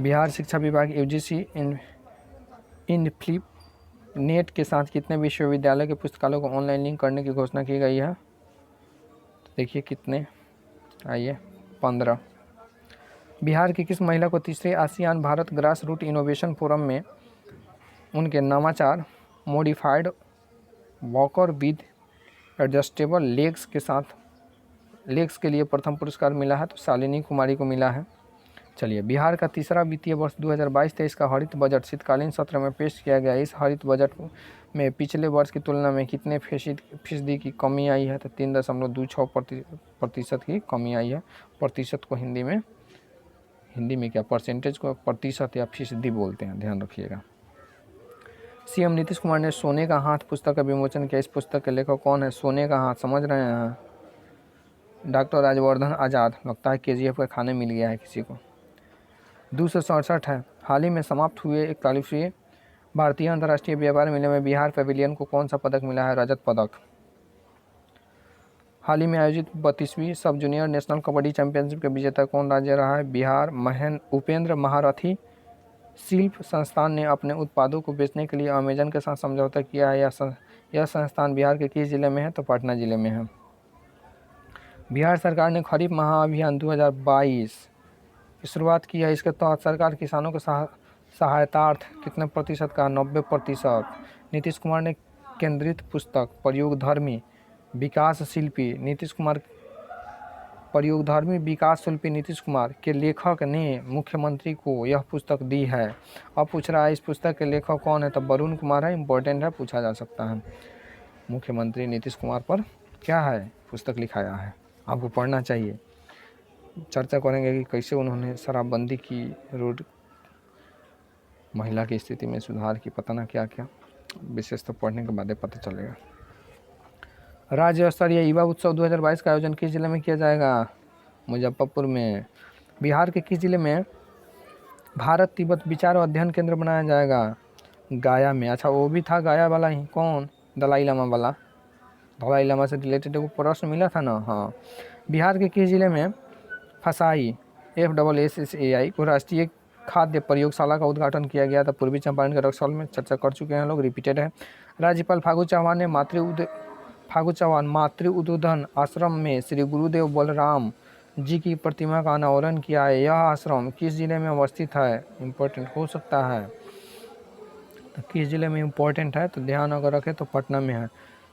बिहार शिक्षा विभाग यूजीसी इनफ्लिप नेट के साथ कितने विश्वविद्यालय के पुस्तकालयों को ऑनलाइन लिंक करने की घोषणा की गई है? तो देखिए कितने, आइए 15। बिहार की किस महिला को तीसरे ASEAN Bharat grass root innovation forum में उनके नवाचार modified walker with adjustable legs के लिए प्रथम पुरस्कार मिला है? तो शालिनी कुमारी को मिला है। चलिए, बिहार का तीसरा वित्तीय वर्ष 2022-23 का हरित बजट शीतकालीन सत्र में पेश किया गया। इस हरित बजट में पिछले वर्ष की तुलना में कितने फीसदी की कमी आई है? तो 3.26% की कमी आई है। प्रतिशत को हिंदी में क्या, परसेंटेज को प्रतिशत या फीसदी बोलते हैं, ध्यान रखिएगा। सीएम नीतीश कुमार ने सोने का हाथ पुस्तक का विमोचन किया। इस पुस्तक के लेखक कौन है? सोने का हाथ, समझ रहे हैं? डॉक्टर राजवर्धन आज़ाद। लगता है केजीएफ का खाने मिल गया है किसी को। 267 है। हाल ही में समाप्त हुए 41वें भारतीय अंतर्राष्ट्रीय व्यापार मेले में बिहार पवेलियन को कौन सा पदक मिला है? रजत पदक। हाल ही में आयोजित 32वीं सब जूनियर नेशनल कबड्डी चैंपियनशिप का विजेता कौन राज्य रहा है? बिहार। उपेंद्र महारथी। शिल्प संस्थान ने अपने उत्पादों को बेचने के लिए अमेजन के साथ समझौता किया है। यह संस्थान बिहार के किस जिले में है? तो पटना जिले में है। बिहार सरकार ने खरीफ महाअभियान 2022 की शुरुआत की है। इसके तहत सरकार किसानों को सहायतार्थ कितने प्रतिशत का? 90%। नीतीश कुमार ने केंद्रित पुस्तक प्रयोगधर्मी विकास शिल्पी नीतीश कुमार प्रयोगधर्मी विकास शिल्पी नीतीश कुमार के लेखक ने मुख्यमंत्री को यह पुस्तक दी है। अब पूछ रहा है इस पुस्तक के लेखक कौन है, तो वरुण कुमार है। इंपॉर्टेंट है, पूछा जा सकता है। मुख्यमंत्री नीतीश कुमार पर क्या है, पुस्तक लिखाया है, आपको पढ़ना चाहिए। चर्चा करेंगे कि कैसे उन्होंने शराबबंदी की, रोड महिला की स्थिति में सुधार की, पता ना क्या क्या, विशेष तो पढ़ने के बाद पता चलेगा। राज्य स्तरीय युवा उत्सव 2022 का आयोजन किस जिले में किया जाएगा? मुजफ्फरपुर में। बिहार के किस जिले में भारत तिब्बत विचार और अध्ययन केंद्र बनाया जाएगा? गया में। अच्छा, वो भी था गया वाला ही, कौन? दलाई लामा वाला। दलाई लामा से रिलेटेड एक प्रश्न मिला था ना। हाँ। बिहार के किस जिले में फसाई FSSAI को राष्ट्रीय खाद्य प्रयोगशाला का उद्घाटन किया गया था? पूर्वी चंपारण के रक्सौल में। चर्चा कर चुके हैं लोग, रिपीटेड है। राज्यपाल फागू चौहान मातृ उद्बोधन आश्रम में श्री गुरुदेव बलराम जी की प्रतिमा का अनावरण किया है। यह आश्रम किस जिले में अवस्थित है? इम्पोर्टेंट हो सकता है, तो किस जिले में इम्पोर्टेंट है, तो ध्यान अगर रखें तो पटना में है।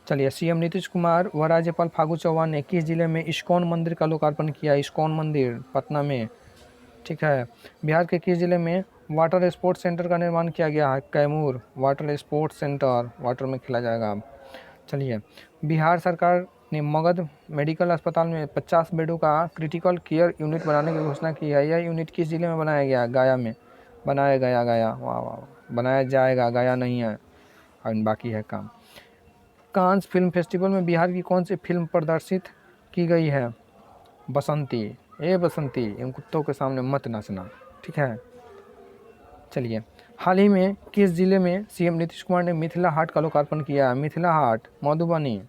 चलिए, CM नीतीश कुमार व राज्यपाल फागू चौहान ने किस जिले में इस्कॉन मंदिर का लोकार्पण किया? इस्कॉन मंदिर पटना में। ठीक है। बिहार के किस जिले में वाटर स्पोर्ट्स सेंटर का निर्माण किया गया है? Kaimur. Water sports centre, water में खेला जाएगा। चलिए, बिहार सरकार ने मगध मेडिकल अस्पताल में 50 बेडों का क्रिटिकल केयर यूनिट बनाने की घोषणा की है। यह यूनिट किस जिले में बनाया गया? गया में। बनाया गया, गया, वाह वाह, बनाया जाएगा, गया नहीं है, और बाकी है काम। कांस फिल्म फेस्टिवल में बिहार की कौन सी फिल्म प्रदर्शित की गई है? बसंती। बसंती, इन कुत्तों के सामने मत नाचना, ठीक है। चलिए, हाल ही में किस जिले में CM नीतीश कुमार ने मिथिला हाट का लोकार्पण किया? मिथिला हाट, मधुबनी।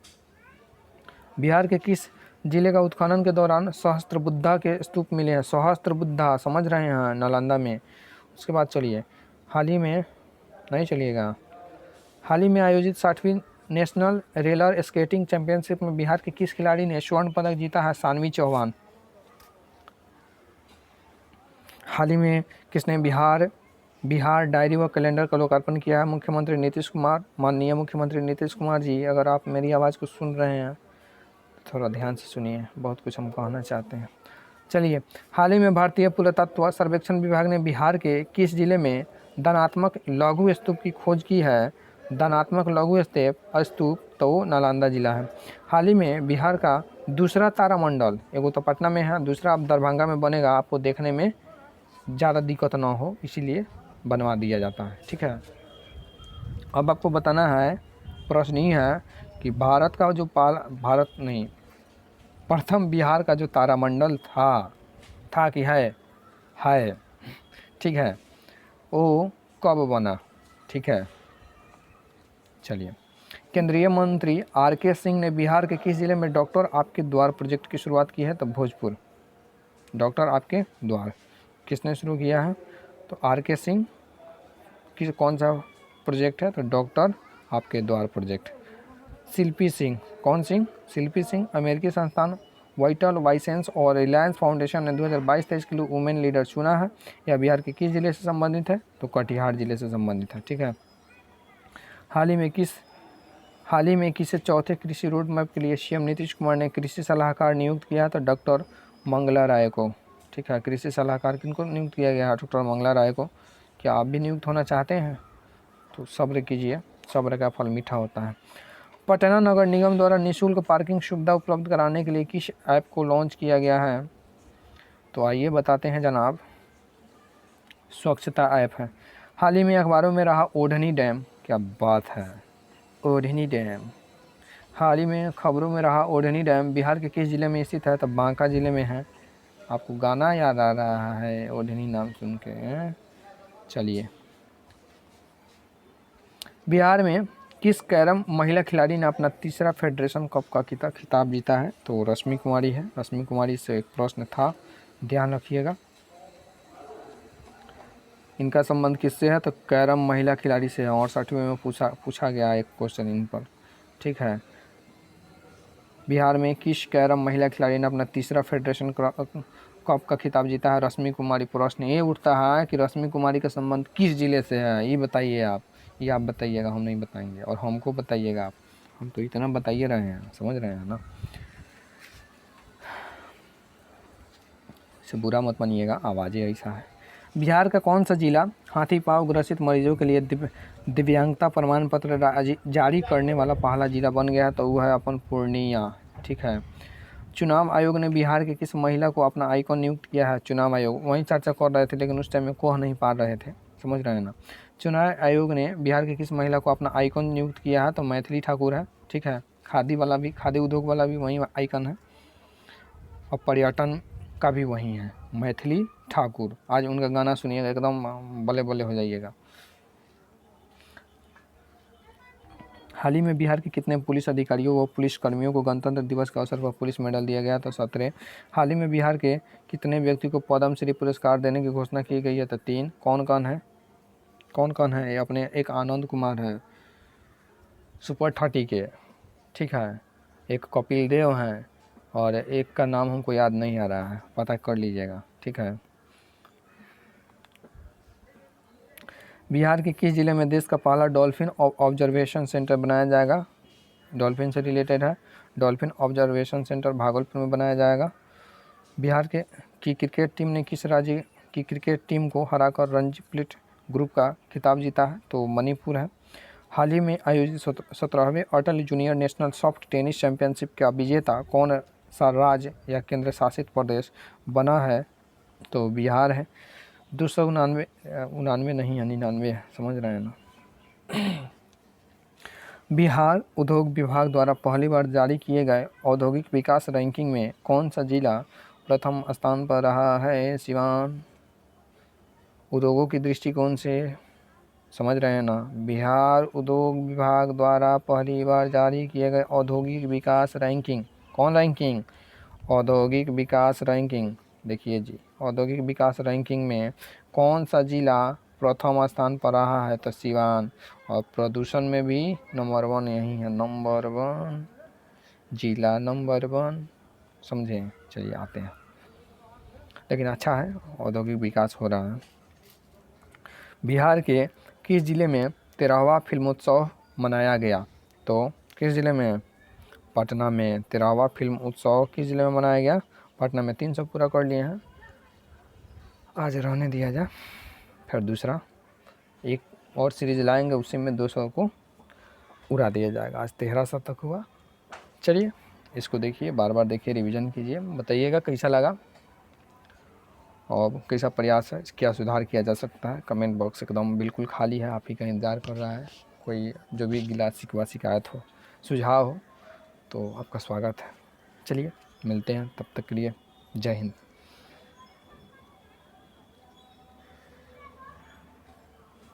बिहार के किस जिले का उत्खनन के दौरान सहस्त्र बुद्धा के स्तूप मिले हैं? सहस्त्र बुद्धा, समझ रहे हैं, नालंदा में। उसके बाद चलिए, हाल ही में नहीं, चलिएगा, हाल ही में आयोजित 60वीं नेशनल रोलर स्केटिंग चैंपियनशिप में बिहार के किस खिलाड़ी ने स्वर्ण पदक जीता है? सानवी चौहान। हाल ही में किसने बिहार डायरी व कैलेंडर का लोकार्पण किया है? मुख्यमंत्री नीतीश कुमार। माननीय मुख्यमंत्री नीतीश कुमार जी, अगर आप मेरी आवाज़ को सुन रहे हैं तो थोड़ा ध्यान से सुनिए, बहुत कुछ हम कहना चाहते हैं। चलिए, हाल ही में भारतीय पुरातत्व सर्वेक्षण विभाग ने बिहार के किस जिले में दानात्मक लघु स्तूप की खोज की है? दानात्मक लघु स्तूप तो नालंदा जिला है। हाल ही में बिहार का दूसरा तारामंडल, एगो तो पटना में है, दूसरा अब दरभंगा में बनेगा, आपको देखने में ज़्यादा दिक्कत ना हो इसीलिए बनवा दिया जाता है, ठीक है। अब आपको बताना है, प्रश्न ये है कि भारत का जो प्रथम बिहार का जो तारामंडल था कि है, ठीक है, वो कब बना? ठीक है। चलिए, केंद्रीय मंत्री RK सिंह ने बिहार के किस जिले में डॉक्टर आपके द्वार प्रोजेक्ट की शुरुआत की है? तो भोजपुर। डॉक्टर आपके द्वार किसने शुरू किया है? तो RK सिंह। कौन सा प्रोजेक्ट है? तो डॉक्टर आपके द्वार प्रोजेक्ट। शिल्पी सिंह, कौन सिंह? शिल्पी सिंह। अमेरिकी संस्थान वाइटल वाइसेंस और रिलायंस फाउंडेशन ने 2022-23 के लिए वुमेन लीडर चुना है। यह बिहार के किस जिले से संबंधित है? तो कटिहार जिले से संबंधित है, ठीक है। हाल ही में किसे चौथे कृषि रोड मैप के लिए CM नीतीश कुमार ने कृषि सलाहकार नियुक्त किया? तो डॉक्टर मंगला राय को, ठीक है। कृषि सलाहकार किनको नियुक्त किया गया है? डॉक्टर मंगला राय को। क्या आप भी नियुक्त होना चाहते हैं? तो सब्र कीजिए, सब्र का फल मीठा होता है। पटना नगर निगम द्वारा निःशुल्क पार्किंग सुविधा उपलब्ध कराने के लिए किस ऐप को लॉन्च किया गया है? तो आइए बताते हैं जनाब, स्वच्छता ऐप है। हाल ही में अखबारों में रहा ओढ़नी डैम, क्या बात है, ओढ़नी डैम। हाल ही में खबरों में रहा ओढ़नी डैम बिहार के किस जिले में स्थित है? तो बांका जिले में है। आपको गाना याद आ रहा है ओढ़नी नाम सुन के? चलिए, बिहार में किस कैरम महिला खिलाड़ी ने अपना तीसरा फेडरेशन कप का खिताब जीता है? तो रश्मि कुमारी है। रश्मि कुमारी से एक प्रश्न था, ध्यान रखिएगा। इनका संबंध किससे है? तो कैरम महिला खिलाड़ी से है, और 60वीं में पूछा गया एक क्वेश्चन इन पर, ठीक है। बिहार में किस कैरम महिला खिलाड़ी ने अपना तीसरा फेडरेशन कप का खिताब जीता है? रश्मि कुमारी। प्रश्न ये उठता है कि रश्मि कुमारी का संबंध किस जिले से है, ये बताइए आप। ये आप बताइएगा, हम नहीं बताएंगे, और हमको बताइएगा आप। हम तो इतना बताइए रहे हैं, समझ रहे हैं ना। इसे बुरा मत मानिएगा, आवाज़ें ऐसा है। बिहार का कौन सा जिला हाथी पाँव ग्रसित मरीजों के लिए दिव्यांगता प्रमाण पत्र जारी करने वाला पहला जिला बन गया है? तो वो है अपन पूर्णिया। ठीक है। चुनाव आयोग ने बिहार के किस महिला को अपना आइकॉन नियुक्त किया है? चुनाव आयोग वहीं चर्चा कर रहे थे, लेकिन उस टाइम में कह नहीं पा रहे थे, समझ रहे हैं ना। चुनाव आयोग ने बिहार के किस महिला को अपना आइकॉन नियुक्त किया है? तो मैथिली ठाकुर है। ठीक है। खादी वाला भी, खादी उद्योग वाला भी वही आइकन है, और पर्यटन का भी वही है, मैथिली ठाकुर। आज उनका गाना सुनिएगा, एकदम बले बले हो जाइएगा। हाल ही में बिहार के कितने पुलिस अधिकारियों व पुलिस कर्मियों को गणतंत्र दिवस के अवसर पर पुलिस मेडल दिया गया? तो 17। हाल ही में बिहार के कितने व्यक्ति को पद्मश्री पुरस्कार देने की घोषणा की गई है? तो 3। कौन कौन है? कौन कौन है? अपने एक आनंद कुमार है सुपर 30 के, ठीक है, एक कपिल देव हैं, और एक का नाम हमको याद नहीं आ रहा है, पता कर लीजिएगा। ठीक है। बिहार के किस जिले में देश का पहला डॉल्फिन ऑब्जर्वेशन सेंटर बनाया जाएगा? डॉल्फिन से रिलेटेड है, डॉल्फिन ऑब्जर्वेशन सेंटर भागलपुर में बनाया जाएगा। बिहार की क्रिकेट टीम ने किस राज्य की क्रिकेट टीम को हराकर रणजी प्लेट ग्रुप का खिताब जीता है? तो मणिपुर है। हाल ही में आयोजित 17वें Atal junior national soft tennis championship का विजेता कौन सा राज्य या केंद्र शासित प्रदेश बना है? तो बिहार है। 299 नहीं है, 99 है, समझ रहे हैं ना। बिहार उद्योग विभाग द्वारा पहली बार जारी किए गए औद्योगिक विकास रैंकिंग में कौन सा जिला प्रथम स्थान पर रहा है? सिवान। उद्योगों की दृष्टिकोण से, समझ रहे हैं ना। बिहार उद्योग विभाग द्वारा पहली बार जारी किए गए औद्योगिक विकास रैंकिंग, कौन रैंकिंग? औद्योगिक विकास रैंकिंग। देखिए जी, औद्योगिक विकास रैंकिंग में कौन सा जिला प्रथम स्थान पर रहा है? तो सिवान। और प्रदूषण में भी नंबर 1 यही है, नंबर 1 जिला, नंबर 1, समझे। चलिए आते हैं, लेकिन अच्छा है, औद्योगिक विकास हो रहा है। बिहार के किस जिले में 13वां फिल्मोत्सव मनाया गया? तो किस जिले में? पटना में। 13वां फिल्म उत्सव किस जिले में मनाया गया? पटना में। 300 पूरा कर लिए हैं, आज रहने दिया जाए, फिर दूसरा एक और सीरीज लाएंगे, उसी में 200 को उड़ा दिया जाएगा। आज 1300 तक हुआ। चलिए इसको देखिए, बार बार देखिए, रिवीजन कीजिए, बताइएगा कैसा लगा और कैसा प्रयास है, क्या सुधार किया जा सकता है। कमेंट बॉक्स एकदम बिल्कुल खाली है, आप ही का इंतज़ार कर रहा है। कोई जो भी गिला शिकवा शिकायत हो, सुझाव हो, तो आपका स्वागत है। चलिए मिलते हैं, तब तक के लिए जय हिंद।